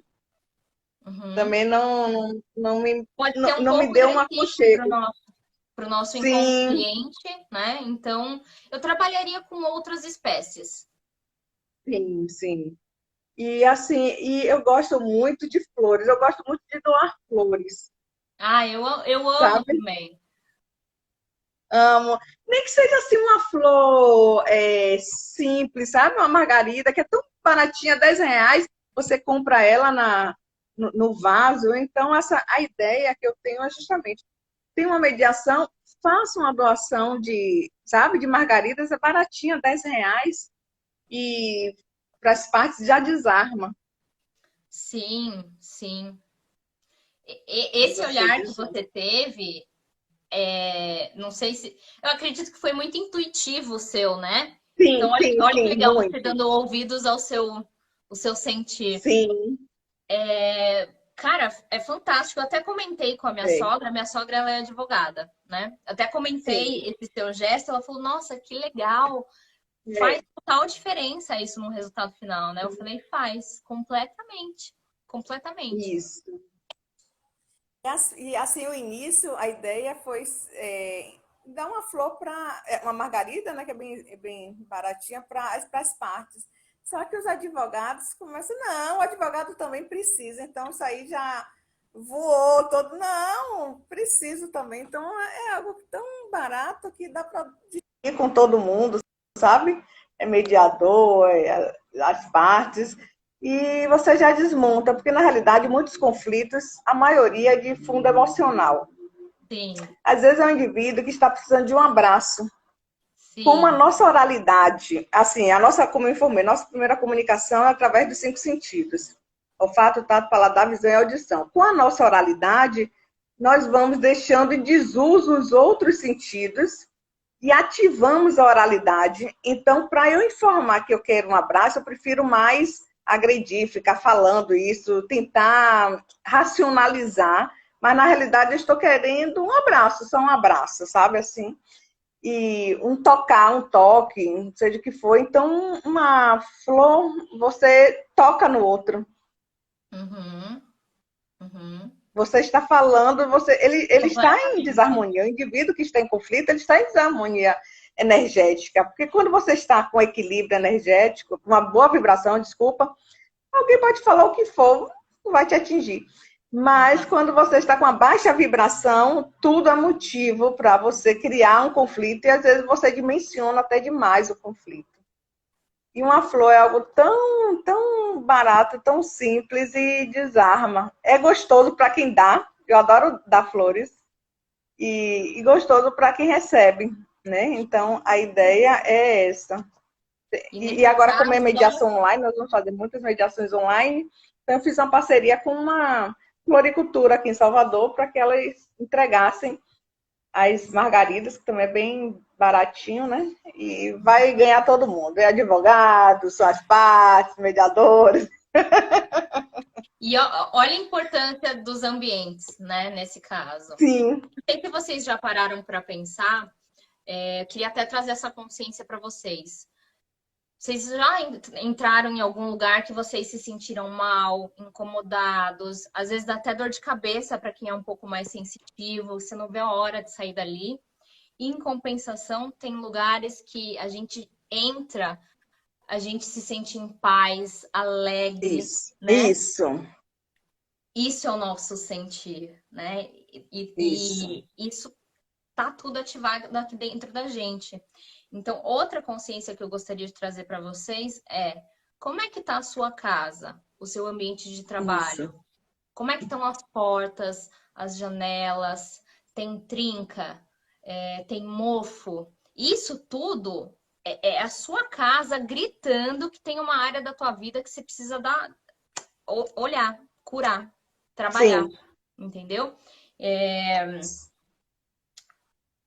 uhum. também Pode ser um não me pouco deu um agressivo aconchego. para o nosso Sim, inconsciente, né? Então, eu trabalharia com outras espécies. sim, sim. E assim, e eu gosto muito de flores, eu gosto muito de doar flores, Ah, eu amo sabe? também. amo. Nem que seja assim uma flor simples, sabe? Uma margarida que é tão baratinha, R$ 10. Você compra ela no vaso. Então, a ideia que eu tenho é justamente, tem uma mediação, faça uma doação de, sabe, de margaridas, é baratinha, R$ 10. E para as partes já desarma. Sim, sim. Eu Esse gostei olhar que disso. você teve, não sei se. Eu acredito que foi muito intuitivo o seu, né? Então, Sim, olha, sim, olha que sim, legal você muito. dando ouvidos ao o seu sentir. Sim, Cara, é fantástico. Eu até comentei com a é, minha sogra ela é advogada, né? Até sim, comentei esse seu gesto, ela falou, nossa, que legal, faz é, total diferença isso no resultado final, né? Eu falei, faz, completamente, completamente. isso. E assim, o início, a ideia foi dar uma flor para uma margarida, né, que é bem baratinha, para as partes. Só que os advogados começam, não, o advogado também precisa, então isso aí já voou todo. Não, preciso também. Então é algo tão barato que dá para E com todo mundo, sabe? É mediador, as partes. E você já desmonta, porque na realidade muitos conflitos, a maioria é de fundo emocional. Sim, Às vezes é um indivíduo que está precisando de um abraço. Como a sim. nossa oralidade, assim, a nossa, como eu informei, nossa primeira comunicação é através dos 5 sentidos. Olfato, tato, paladar, visão e audição. Com a nossa oralidade, nós vamos deixando em desuso os outros sentidos e ativamos a oralidade. Então, para eu informar que eu quero um abraço, eu prefiro mais agredir, ficar falando isso, tentar racionalizar, mas na realidade eu estou querendo um abraço, só um abraço, sabe assim? E um tocar, um toque, não seja o que for. Então, uma flor, você toca no outro. Uhum, uhum. Você está falando, ele está em Completamente. desarmonia. O indivíduo que está em conflito, ele está em desarmonia energética. Porque quando você está com equilíbrio energético, com uma boa vibração, desculpa, alguém pode falar o que for, não vai te atingir. Mas Exato. quando você está com a baixa vibração, tudo é motivo para você criar um conflito e às vezes você dimensiona até demais o conflito. E uma flor é algo tão, tão barato, tão simples e desarma. É gostoso para quem dá, eu adoro dar flores, e gostoso para quem recebe, né? Então a ideia é essa. E E nesse agora, como é caso, mediação online, nós vamos fazer muitas mediações online. Então, eu fiz uma parceria com uma floricultura aqui em Salvador para que elas entregassem as margaridas, que também é bem baratinho, né? E vai ganhar todo mundo. É advogado, são as partes, mediadores. olha a importância dos ambientes, né, nesse caso. Sim, Não sei se vocês já pararam para pensar, eu queria até trazer essa consciência para vocês. Vocês já entraram em algum lugar que vocês se sentiram mal, incomodados, às vezes dá até dor de cabeça para quem é um pouco mais sensitivo, você não vê a hora de sair dali. Em compensação, tem lugares que a gente entra, a gente se sente em paz, alegre, isso. né? Isso, Isso é o nosso sentir, né? isso. E isso tá tudo ativado aqui dentro da gente. Então, outra consciência que eu gostaria de trazer para vocês é como é que tá a sua casa, o seu ambiente de trabalho? Isso. Como é que estão as portas, as janelas? Tem trinca? Tem mofo? Isso tudo é a sua casa gritando que tem uma área da tua vida que você precisa olhar, curar, trabalhar, Sim, entendeu? É,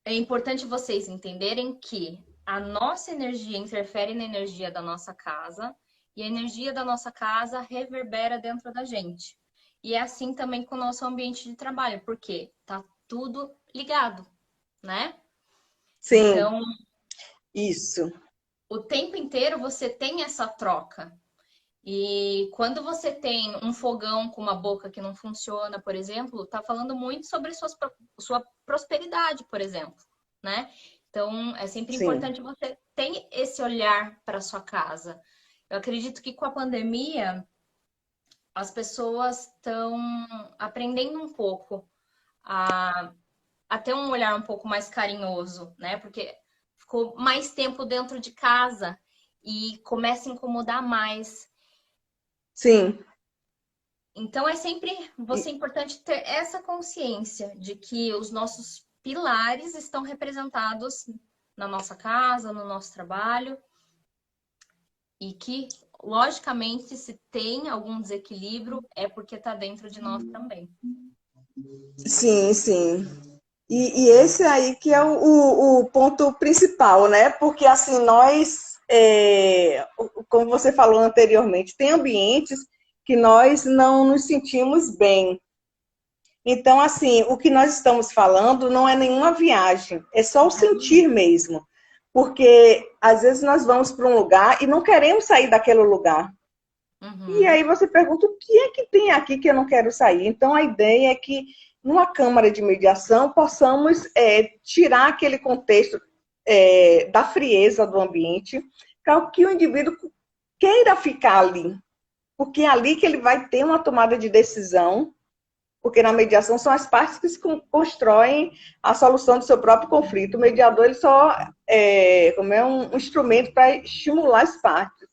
é importante vocês entenderem que a nossa energia interfere na energia da nossa casa e a energia da nossa casa reverbera dentro da gente. E é assim também com o nosso ambiente de trabalho, porque tá tudo ligado, né? sim, Então, isso. o tempo inteiro você tem essa troca. E quando você tem um fogão com uma boca que não funciona, por exemplo, tá falando muito sobre sua prosperidade, por exemplo, né? Então, é sempre Sim, importante você ter esse olhar para sua casa. Eu acredito que com a pandemia, as pessoas estão aprendendo um pouco a ter um olhar um pouco mais carinhoso, né? Porque ficou mais tempo dentro de casa e começa a incomodar mais. Sim. Então é sempre você é importante ter essa consciência de que os nossos pilares estão representados na nossa casa, no nosso trabalho, e que, logicamente, se tem algum desequilíbrio, é porque está dentro de nós também. Sim, sim. E esse aí que é o ponto principal, né? Porque assim, nós, como você falou anteriormente, tem ambientes que nós não nos sentimos bem. Então, assim, o que nós estamos falando não é nenhuma viagem, é só o sentir mesmo. Porque às vezes nós vamos para um lugar e não queremos sair daquele lugar. E Uhum. aí você pergunta, o que é que tem aqui que eu não quero sair? Então, a ideia é que, numa Câmara de Mediação, possamos tirar aquele contexto da frieza do ambiente, para que o indivíduo queira ficar ali. Porque é ali que ele vai ter uma tomada de decisão, porque na mediação são as partes que constroem a solução do seu próprio conflito. O mediador ele só como é um instrumento para estimular as partes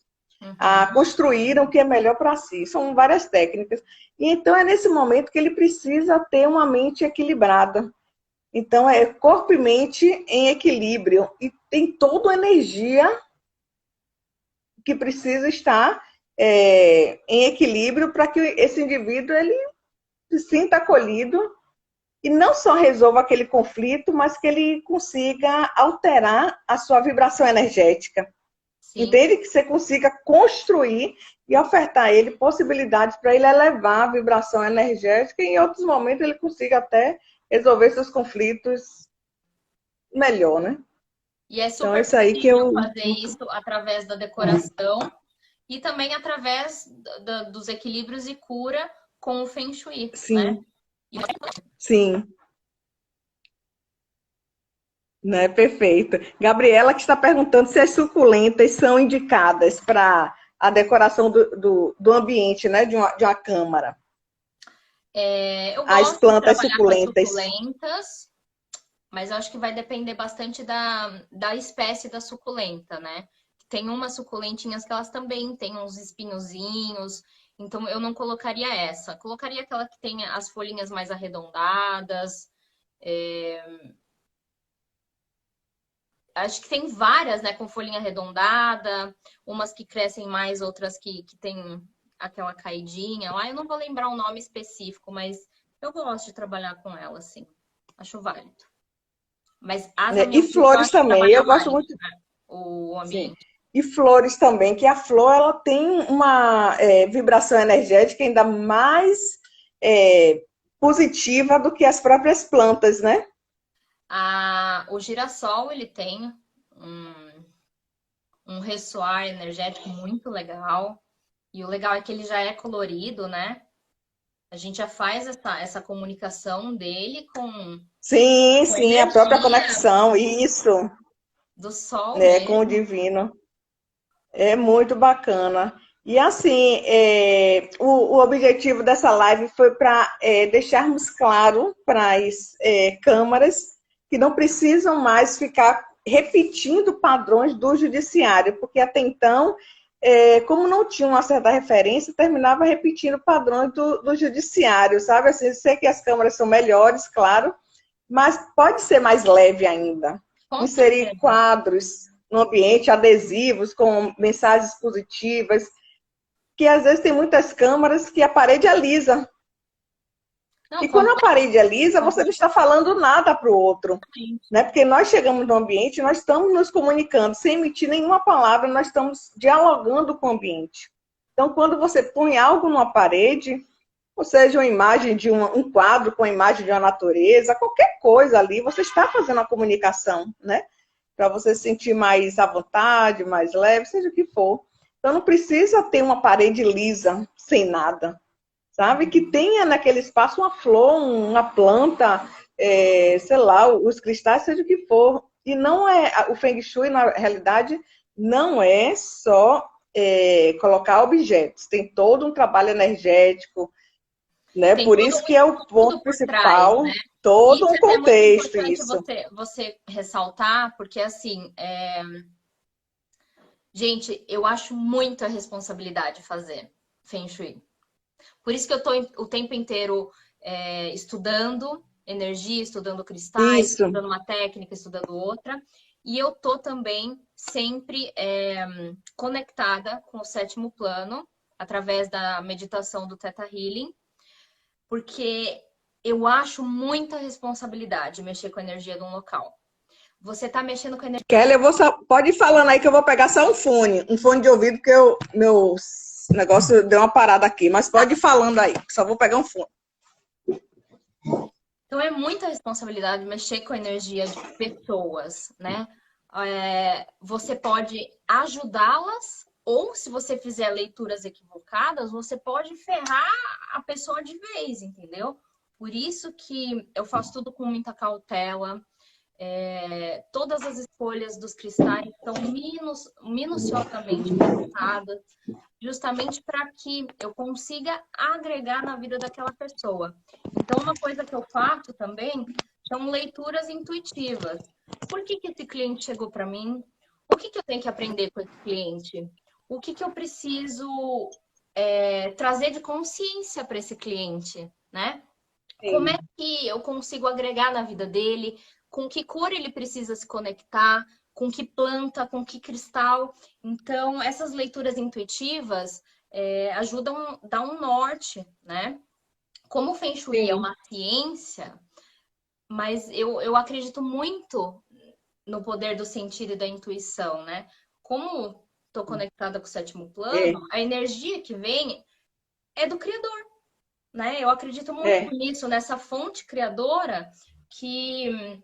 a Uhum. construir o que é melhor para si. São várias técnicas. E então é nesse momento que ele precisa ter uma mente equilibrada. Então é corpo e mente em equilíbrio e tem toda a energia que precisa estar em equilíbrio para que esse indivíduo ele se sinta acolhido e não só resolva aquele conflito, mas que ele consiga alterar a sua vibração energética. Sim. Entende? Que você consiga construir e ofertar a ele possibilidades para ele elevar a vibração energética e em outros momentos ele consiga até resolver seus conflitos melhor, né? E é Então, é super isso aí que possível eu... fazer isso através da decoração e também através dos equilíbrios e cura com o Feng Shui, né? Sim, sim. Né? Perfeito. Gabriela que está perguntando se as suculentas são indicadas para a decoração do ambiente, né? De uma câmara. Eu As gosto de plantas trabalhar com as suculentas. suculentas, mas eu acho que vai depender bastante da espécie da suculenta, né? Tem umas suculentinhas que elas também têm uns espinhozinhos, então eu não colocaria essa. Colocaria aquela que tem as folhinhas mais arredondadas. Acho que tem várias, né, com folhinha arredondada, umas que crescem mais, outras que tem aquela caidinha lá. Eu não vou lembrar o nome específico, mas eu gosto de trabalhar com ela, assim. Acho válido. Mas as Né? E amioninhas eu flores acho que também. trabalha Eu gosto mais muito. o Sim. ambiente. E flores também, que a flor ela tem uma vibração energética ainda mais positiva do que as próprias plantas, né? O girassol, ele tem um, um ressoar energético muito legal. E o legal é que ele já é colorido, né? A gente já faz essa comunicação dele Sim, com sim, a própria energia conexão, isso, do sol né, com o mesmo. divino. É muito bacana. E assim, o objetivo dessa live foi para deixarmos claro para as câmaras que não precisam mais ficar repetindo padrões do judiciário, porque até então, como não tinha uma certa referência, terminava repetindo padrões do judiciário, sabe? Assim, sei que as câmaras são melhores, claro, mas pode ser mais leve ainda. Com Inserir certeza. quadros no ambiente, adesivos com mensagens positivas, que às vezes tem muitas câmaras que a parede é lisa. Não, E quando a parede é lisa, você não está completamente. falando nada para o outro. Né? Porque nós chegamos no ambiente, nós estamos nos comunicando, sem emitir nenhuma palavra, nós estamos dialogando com o ambiente. Então, quando você põe algo numa parede, ou seja, uma imagem de um quadro com a imagem de uma natureza, qualquer coisa ali, você está fazendo a comunicação, né? Para você se sentir mais à vontade, mais leve, seja o que for. Então, não precisa ter uma parede lisa, sem nada, sabe? Que tenha naquele espaço uma flor, uma planta, sei lá, os cristais, seja o que for. E não é, o Feng Shui, na realidade, não é só colocar objetos. Tem todo um trabalho energético, né? Tem Por todo isso um que é o estudo ponto por trás, principal, né? todo Isso um é muito contexto, importante isso. você ressaltar, porque assim, gente, eu acho muita responsabilidade fazer Feng Shui. Por isso que eu tô o tempo inteiro estudando energia, estudando cristais, Isso, estudando uma técnica, estudando outra. E eu tô também sempre conectada com o sétimo plano, através da meditação do Theta Healing, porque eu acho muita responsabilidade mexer com a energia de um local. Você tá mexendo com a energia. Kelly, pode ir falando aí que eu vou pegar só um fone de ouvido, porque meu negócio deu uma parada aqui, mas pode ir falando aí, que só vou pegar um fone. Então é muita responsabilidade mexer com a energia de pessoas, né? Você pode ajudá-las, ou se você fizer leituras equivocadas, você pode ferrar a pessoa de vez, entendeu? Por isso que eu faço tudo com muita cautela. Todas as escolhas dos cristais são minuciosamente pensadas, justamente para que eu consiga agregar na vida daquela pessoa. Então, uma coisa que eu faço também são leituras intuitivas. Por que esse cliente chegou para mim? O que eu tenho que aprender com esse cliente? O que eu preciso trazer de consciência para esse cliente, né? Como é que eu consigo agregar na vida dele? Com que cor ele precisa se conectar? Com que planta? Com que cristal? Então, essas leituras intuitivas ajudam a dar um norte, né? Como o Feng Shui é Sim, uma ciência, mas eu acredito muito no poder do sentido e da intuição, né? Como estou conectada com o sétimo é, plano, a energia que vem é do Criador, né? Eu acredito muito é, nisso, nessa fonte criadora que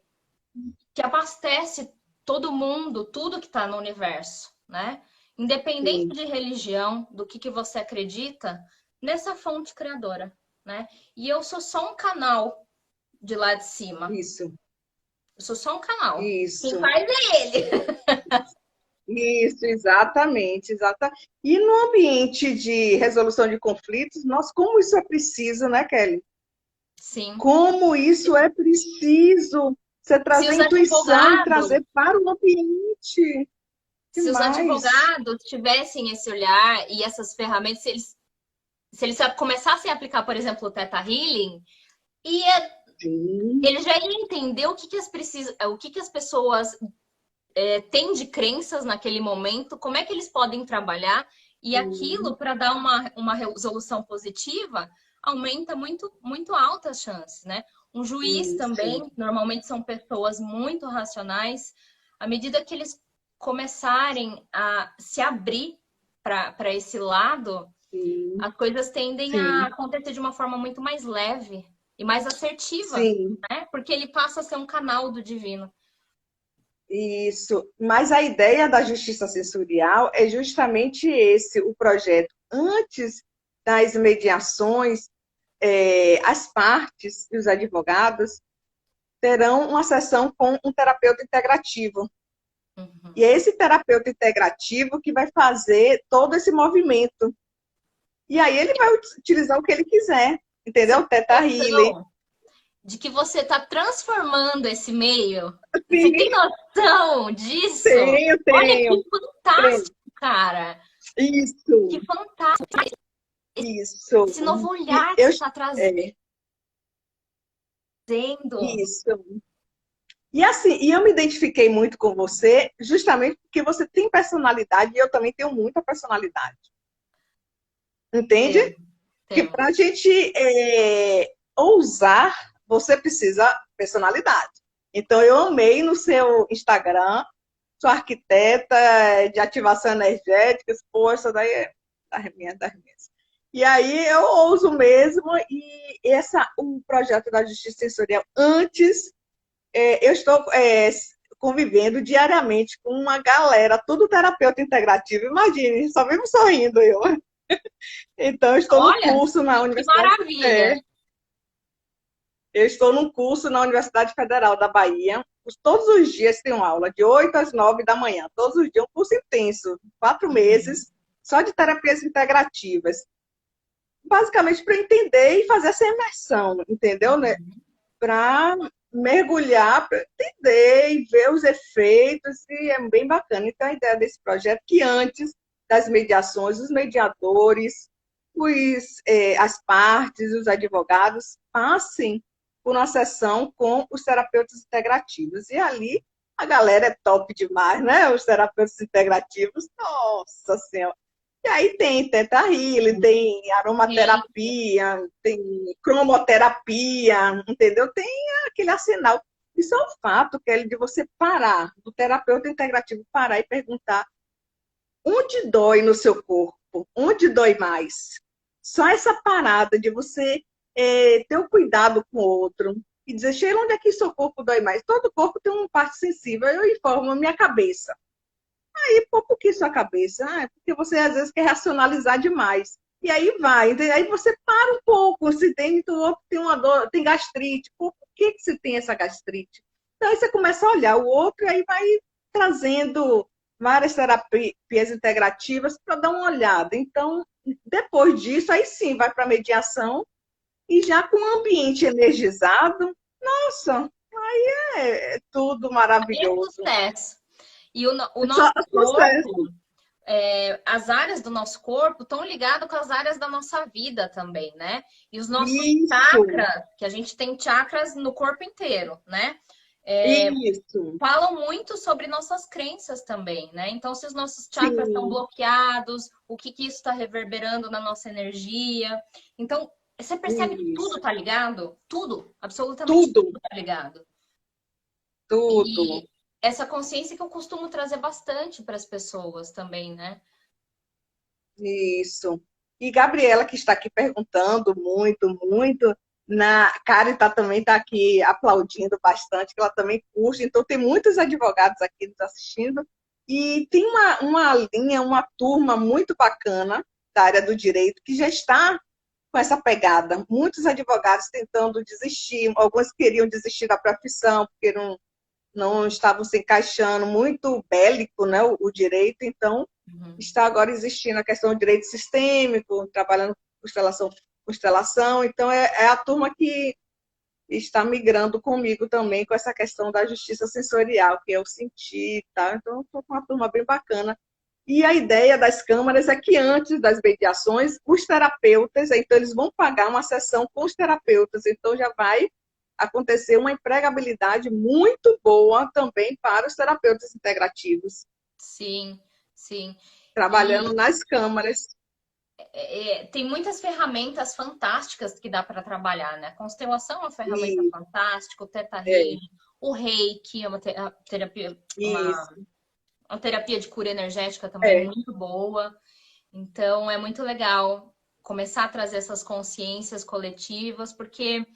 abastece todo mundo, tudo que está no universo, né? Independente sim, de religião, do que você acredita, nessa fonte criadora, né? E eu sou só um canal de lá de cima. isso, Eu sou só um canal. Quem isso. faz é ele. Isso, exatamente, exatamente. E no ambiente de resolução de conflitos, nossa, como isso é preciso, né, Kelly? Sim. Como isso é preciso você Se trazer os intuição e advogados, trazer para o ambiente. se os Demais. advogados tivessem esse olhar e essas ferramentas, se eles começassem a aplicar, por exemplo, o Theta Healing, ia, Sim, ele já ia entender o que as pessoas têm de crenças naquele momento, como é que eles podem trabalhar, e aquilo, sim, para dar uma resolução positiva, aumenta muito, muito altas as chances, né? Um juiz isso, também, normalmente são pessoas muito racionais, à medida que eles começarem a se abrir para esse lado, sim, as coisas tendem a sim, acontecer de uma forma muito mais leve e mais assertiva, sim. né? Porque ele passa a ser um canal do divino. Isso, mas a ideia da justiça sensorial é justamente esse, o projeto. Antes das mediações, as partes e os advogados terão uma sessão com um terapeuta integrativo. Uhum. E é esse terapeuta integrativo que vai fazer todo esse movimento. E aí ele vai utilizar o que ele quiser, Você entendeu? Teta tem Healing. noção de que você está transformando esse meio? Você tem Sim, noção disso? tenho, Olha que tenho, tenho. fantástico, cara! Que Isso, fantástico! isso. Esse novo E olhar que eu, você está trazendo. é, isso. E assim, eu me identifiquei muito com você, justamente porque você tem personalidade e eu também tenho muita personalidade. Entende? Temos, Que temos. para a gente ousar, você precisa personalidade. Então, eu amei no seu Instagram, sua arquiteta de ativação energética, poxa, daí é das minhas. E aí eu ouso mesmo, e o projeto da Justiça Sensorial, antes, eu estou convivendo diariamente com uma galera, tudo terapeuta integrativo, imagine, só vivo sorrindo eu. Então, eu estou no Olha, curso na que Universidade. maravilha! Eu estou num curso na Universidade Federal da Bahia. Todos os dias tem uma aula, de 8 às 9 da manhã. Todos os dias, um curso intenso, 4 Uhum. meses, só de terapias integrativas. basicamente para entender e fazer essa imersão, entendeu? Né? Uhum. Para mergulhar, para entender e ver os efeitos, e é bem bacana. Então, a ideia desse projeto é que antes das mediações, os mediadores, as partes, os advogados passem por uma sessão com os terapeutas integrativos. E ali a galera é top demais, né? Os terapeutas integrativos, nossa Senhora. E aí tem Theta Healing, tem Sim. aromaterapia, tem cromoterapia, entendeu? Tem aquele arsenal. Isso é um fato, Kelly, de você parar, do terapeuta integrativo parar e perguntar onde dói no seu corpo, onde dói mais. Só essa parada de você ter o cuidado com o outro e dizer, Sheila, onde é que seu corpo dói mais? Todo corpo tem uma parte sensível, eu informo a minha cabeça. Aí, pô, por que sua cabeça? Ah, é porque você às vezes quer racionalizar demais. E aí vai, aí você para um pouco, se tem, o outro tem uma dor, tem gastrite, pô, por que que você tem essa gastrite? Então aí você começa a olhar o outro e aí vai trazendo várias terapias integrativas para dar uma olhada. Então, depois disso, aí sim, vai para a mediação e já com o ambiente energizado, nossa, aí é tudo Aí é maravilhoso. sucesso. E o Só nosso sucesso. corpo, as áreas do nosso corpo estão ligadas com as áreas da nossa vida também, né? E os nossos Isso. chakras, que a gente tem chakras no corpo inteiro, né? Isso, Falam muito sobre nossas crenças também, né? Então, se os nossos chakras estão sim, bloqueados, o que que isso está reverberando na nossa energia? Então, você percebe que tudo isso. tá ligado? Tudo, absolutamente Tudo, tudo tá ligado. tudo. E essa consciência que eu costumo trazer bastante para as pessoas também, né? Isso. E Gabriela, que está aqui perguntando muito, muito, Karen também está aqui aplaudindo bastante, que ela também curte. Então, tem muitos advogados aqui nos assistindo. E tem uma linha, uma turma muito bacana da área do direito que já está com essa pegada. Muitos advogados tentando desistir, alguns queriam desistir da profissão, porque não estavam se encaixando, muito bélico, né, o direito, então Uhum. está agora existindo a questão do direito sistêmico, trabalhando constelação, então é a turma que está migrando comigo também com essa questão da justiça sensorial, que eu senti, tá? Então, estou com uma turma bem bacana. E a ideia das câmaras é que antes das mediações, os terapeutas, então eles vão pagar uma sessão com os terapeutas, então já vai acontecer uma empregabilidade muito boa também para os terapeutas integrativos, Sim, sim. trabalhando E nas câmaras. tem muitas ferramentas fantásticas que dá para trabalhar, né? Constelação é uma ferramenta E, fantástica, o Theta é, Healing, o Reiki é uma terapia, isso, uma terapia de cura energética também é, muito boa. Então, é muito legal começar a trazer essas consciências coletivas, porque,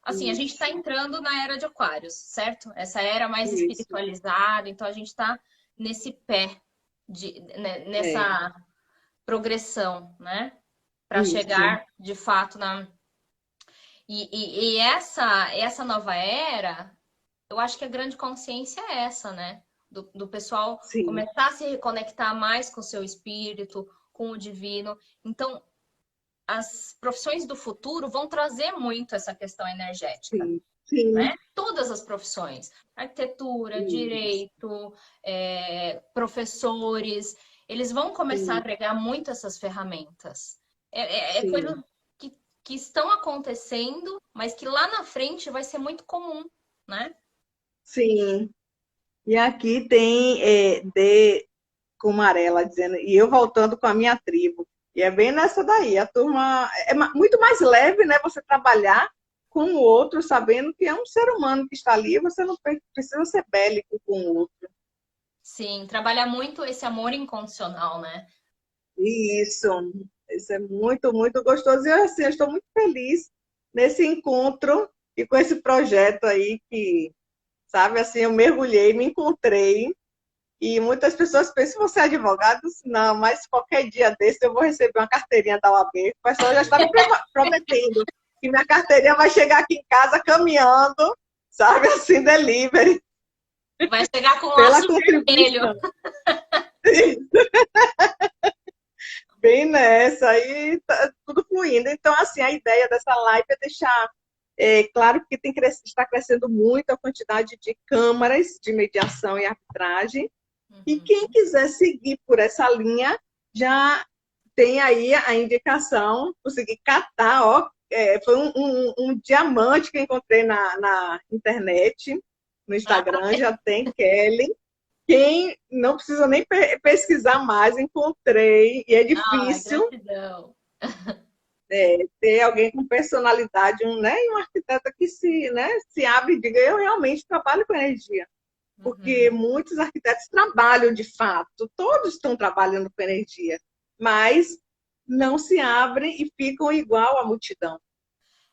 assim, a gente está isso, entrando na era de Aquários, certo? Essa era mais isso, espiritualizada, então a gente está nesse pé, é, nessa progressão, né? Para isso, chegar, de fato, na... E essa nova era, eu acho que a grande consciência é essa, né? Do pessoal sim, começar a se reconectar mais com o seu espírito, com o divino. Então, as profissões do futuro vão trazer muito essa questão energética, sim, sim, né? Todas as profissões, arquitetura, isso, direito, professores, eles vão começar a sim, agregar muito essas ferramentas. É sim, coisas que estão acontecendo, mas que lá na frente vai ser muito comum, né? sim. E aqui tem D com amarela dizendo, e eu voltando com a minha tribo. E é bem nessa daí. A turma é muito mais leve, né? Você trabalhar com o outro, sabendo que é um ser humano que está ali, você não precisa ser bélico com o outro. Sim, trabalhar muito esse amor incondicional, né? Isso é muito, muito gostoso. E assim, eu estou muito feliz nesse encontro e com esse projeto aí que, sabe, assim, eu mergulhei, me encontrei. E muitas pessoas pensam, você é advogado? Não, mas qualquer dia desse eu vou receber uma carteirinha da OAB. O pessoal já está me prometendo que minha carteirinha vai chegar aqui em casa caminhando, sabe, assim, delivery, Vai chegar com o pela laço vermelho. contribuição. bem nessa, aí tá tudo fluindo. Então, assim, a ideia dessa live é deixar claro que está crescendo muito a quantidade de câmaras de mediação e arbitragem, e quem Uhum. quiser seguir por essa linha já tem aí a indicação, consegui catar, ó, foi um diamante que eu encontrei na internet, no Ah, Instagram, já tem Kelly. Quem não precisa nem pesquisar mais, encontrei, e é ai, difícil gratidão. ter alguém com personalidade, né, e um arquiteto que se abre e diga, eu realmente trabalho com energia. Porque Uhum. muitos arquitetos trabalham de fato, todos estão trabalhando com energia, mas não se abrem e ficam igual à multidão.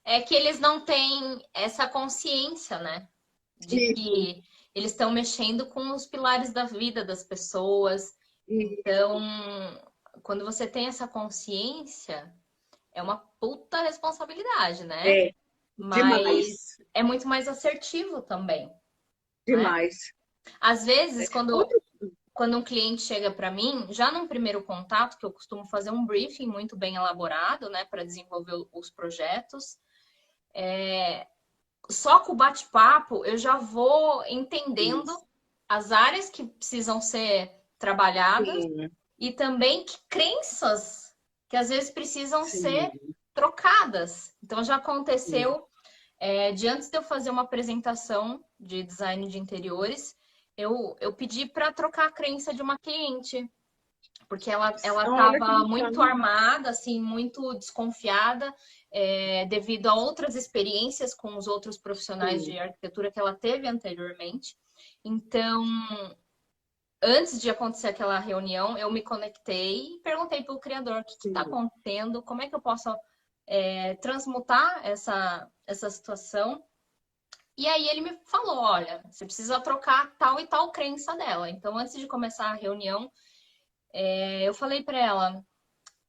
É que eles não têm essa consciência, né? De Isso, que eles estão mexendo com os pilares da vida das pessoas. isso, Então, quando você tem essa consciência, é uma puta responsabilidade, né? é Mas demais, é muito mais assertivo também, né? demais. Às vezes, Outro, quando um cliente chega para mim, já num primeiro contato, que eu costumo fazer um briefing muito bem elaborado, né, para desenvolver os projetos, só com o bate-papo eu já vou entendendo isso, as áreas que precisam ser trabalhadas sim, e também que crenças que às vezes precisam ser sim, trocadas. Então já sim, aconteceu, de antes de eu fazer uma apresentação de design de interiores, eu pedi para trocar a crença de uma cliente, porque ela olha que estava muito bacana. armada, assim, muito desconfiada, devido a outras experiências com os outros profissionais Sim, de arquitetura que ela teve anteriormente. Então, antes de acontecer aquela reunião, eu me conectei e perguntei para o criador o que está sim, acontecendo, como é que eu posso transmutar essa situação. E aí ele me falou, olha, você precisa trocar tal e tal crença dela. Então, antes de começar a reunião, eu falei para ela,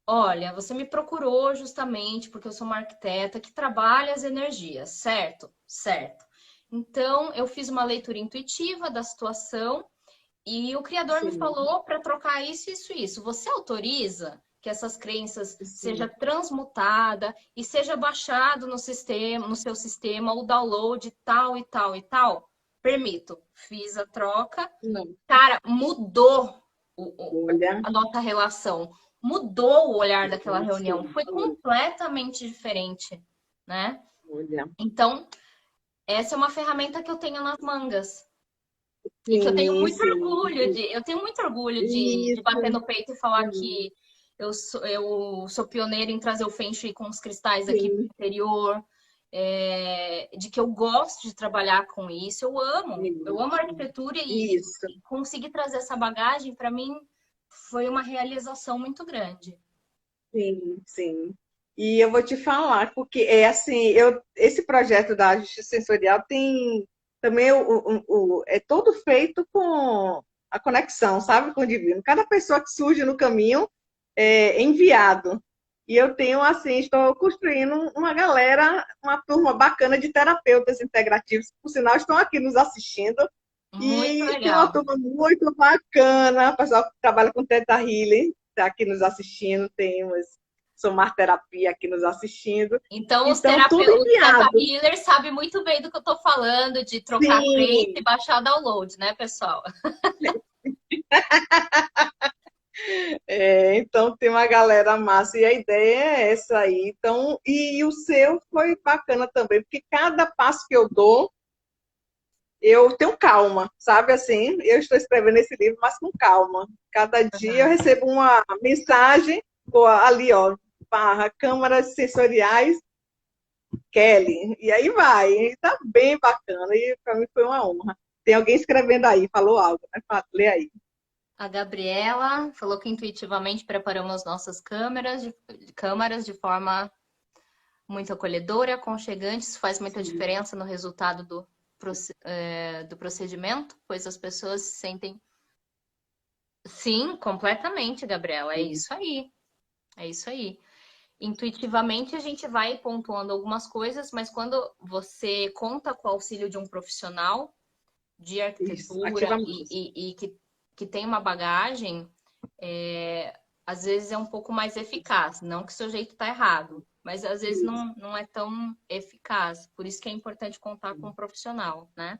olha, você me procurou justamente porque eu sou uma arquiteta que trabalha as energias, certo? Certo. Então, eu fiz uma leitura intuitiva da situação e o criador me sim, falou para trocar isso, isso, isso. Você autoriza que essas crenças seja sim. transmutada e seja baixado no sistema, no seu sistema o download tal e tal e tal? Permito. Fiz a troca. Não, Cara, mudou olha, a nossa relação. Mudou o olhar daquela reunião. sim, Foi completamente diferente, né? olha, Então, essa é uma ferramenta que eu tenho nas mangas. E que sim, sim, eu tenho muito orgulho de bater isso, no peito e falar que eu sou pioneira em trazer o Feng Shui com os cristais aqui para sim, o interior, de que eu gosto de trabalhar com isso, eu amo a isso, arquitetura isso, e conseguir trazer essa bagagem para mim foi uma realização muito grande. sim, sim. E eu vou te falar, porque é assim, esse projeto da justiça sensorial tem também é todo feito com a conexão, sabe, com o divino. Cada pessoa que surge no caminho é enviado. E eu tenho, assim, estou construindo uma galera, uma turma bacana de terapeutas integrativos, que, por sinal, estão aqui nos assistindo. Muito E tem uma legal. turma muito bacana, o pessoal que trabalha com Teta Healing, está aqui nos assistindo, tem umas Somar Terapia aqui nos assistindo. Então, Então, tudo os Theta enviado. Healers sabem muito bem do que eu estou falando, de trocar crença e Sim, baixar download, né, pessoal? então tem uma galera massa e a ideia é essa aí. Então, e o seu foi bacana também, porque cada passo que eu dou, eu tenho calma, sabe assim? Eu estou escrevendo esse livro, mas com calma. Cada dia eu Uhum. recebo uma mensagem, pô, ali, ó, barra câmaras sensoriais, Kelly. E aí vai, e tá bem bacana. E para mim foi uma honra. Tem alguém escrevendo aí, falou algo, né? Lê aí. A Gabriela falou que intuitivamente preparamos nossas câmaras de forma muito acolhedora e aconchegante. Isso faz muita Sim, diferença no resultado do procedimento, pois as pessoas se sentem. Sim, completamente, Gabriela. É sim. isso aí. É isso aí. Intuitivamente a gente vai pontuando algumas coisas, mas quando você conta com o auxílio de um profissional de Isso, arquitetura ativa mais. que tem uma bagagem, às vezes é um pouco mais eficaz. Não que o seu jeito tá errado, mas às vezes não é tão eficaz. Por isso que é importante contar com um profissional, né?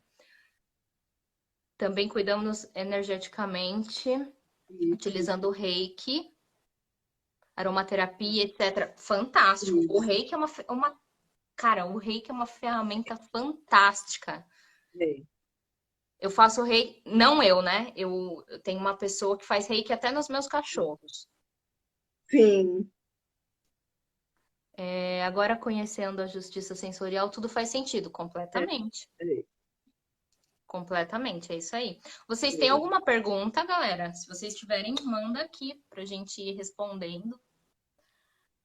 Também cuidamos energeticamente, utilizando o Reiki, aromaterapia, etc. Fantástico. Isso. O Reiki é Cara, o Reiki é uma ferramenta fantástica. É. Eu faço Reiki, não eu, né? Eu tenho uma pessoa que faz Reiki até nos meus cachorros. Sim. Agora, conhecendo a justiça sensorial, tudo faz sentido, completamente. É. Completamente, é isso aí. Vocês têm alguma pergunta, galera? Se vocês tiverem, manda aqui pra gente ir respondendo.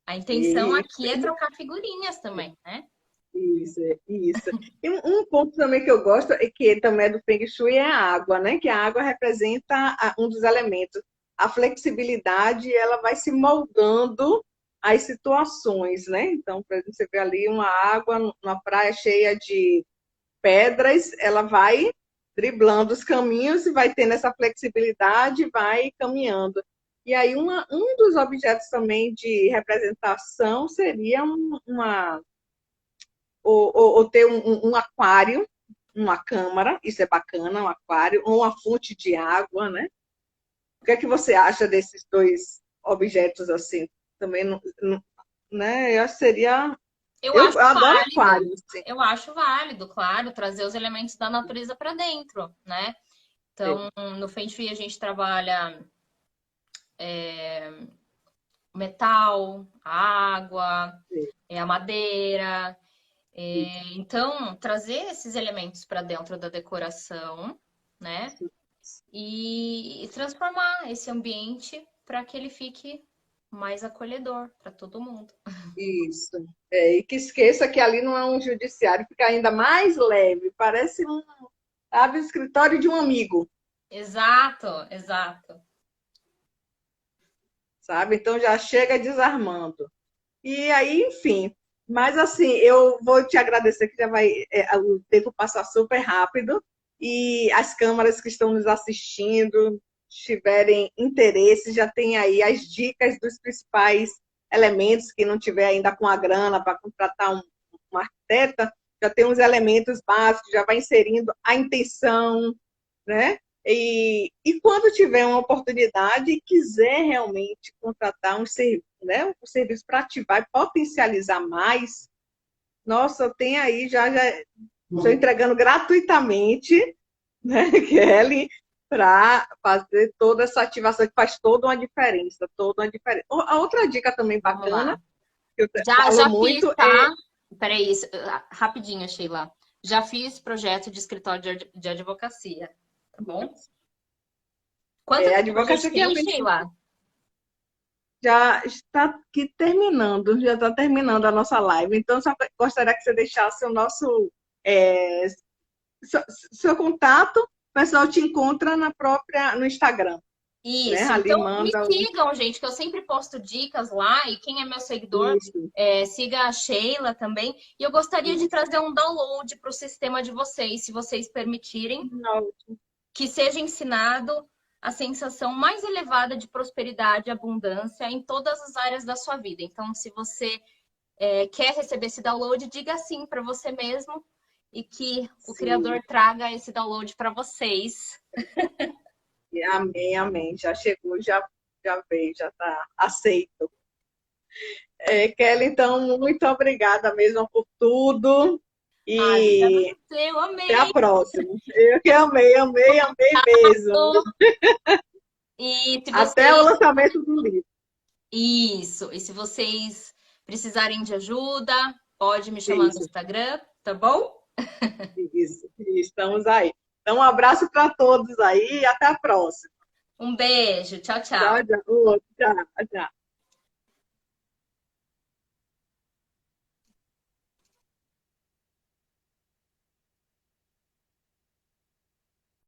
A intenção aqui é trocar figurinhas também, né? Isso, isso. E um ponto também que eu gosto, é que também é do Feng Shui, é a água, né? Que a água representa um dos elementos. A flexibilidade, ela vai se moldando às situações, né? Então, por exemplo, você vê ali uma água numa praia cheia de pedras, ela vai driblando os caminhos e vai tendo essa flexibilidade e vai caminhando. E aí, um dos objetos também de representação seria ou ter um aquário, uma câmara, isso é bacana, um aquário, ou uma fonte de água, né? O que é que você acha desses dois objetos assim? Também, né? Eu acho que seria. Eu Eu acho adoro válido. aquário, assim. Eu acho válido, claro, trazer os elementos da natureza para dentro, né? Então, no Feng Shui a gente trabalha metal, a água, a madeira. Então, trazer esses elementos para dentro da decoração, né? E transformar esse ambiente para que ele fique mais acolhedor para todo mundo. Isso. E que esqueça que ali não é um judiciário, fica ainda mais leve. Parece sabe, escritório de um amigo, Exato, exato. sabe? Então já chega desarmando. E aí, enfim. Mas assim, eu vou te agradecer que já vai, o tempo passa super rápido e as câmaras que estão nos assistindo tiverem interesse, já tem aí as dicas dos principais elementos, que não tiver ainda com a grana para contratar um arquiteta, já tem os elementos básicos, já vai inserindo a intenção, né? E quando tiver uma oportunidade e quiser realmente contratar um serviço para ativar e potencializar mais, nossa, tem aí, já estou entregando gratuitamente, né, Kelly, para fazer toda essa ativação que faz toda uma diferença, toda uma diferença. A outra dica também Vamos bacana, lá. que eu Já falo fiz, muito, tá? Peraí, rapidinho, Sheila. Já fiz projeto de escritório de advocacia, tá bom? Quantos a anos a gente advocacia que tem, Sheila? já está aqui terminando, já está terminando a nossa live. Então, só gostaria que você deixasse o nosso seu contato, o pessoal te encontra no Instagram, né? Isso, Ali então me manda sigam, gente, que eu sempre posto dicas lá. E quem é meu seguidor, isso. siga a Sheila também. E eu gostaria de trazer um download para o sistema de vocês, se vocês permitirem, que seja ensinado a sensação mais elevada de prosperidade e abundância em todas as áreas da sua vida. Então, se você quer receber esse download, diga sim para você mesmo e que o Criador traga esse download para vocês. Amém, amém. Já chegou, já veio, já está aceito. Kelly, então, muito obrigada mesmo por tudo. E Eu amei! até a próxima. Eu que amei, amei, amei mesmo. E se Até o vocês... lançamento do livro. Isso. E se vocês precisarem de ajuda, pode me chamar no Isso, Instagram, tá bom? isso. Estamos aí. Então, um abraço para todos aí e até a próxima. Um beijo. Tchau, tchau. Tchau, tchau. Tchau, tchau.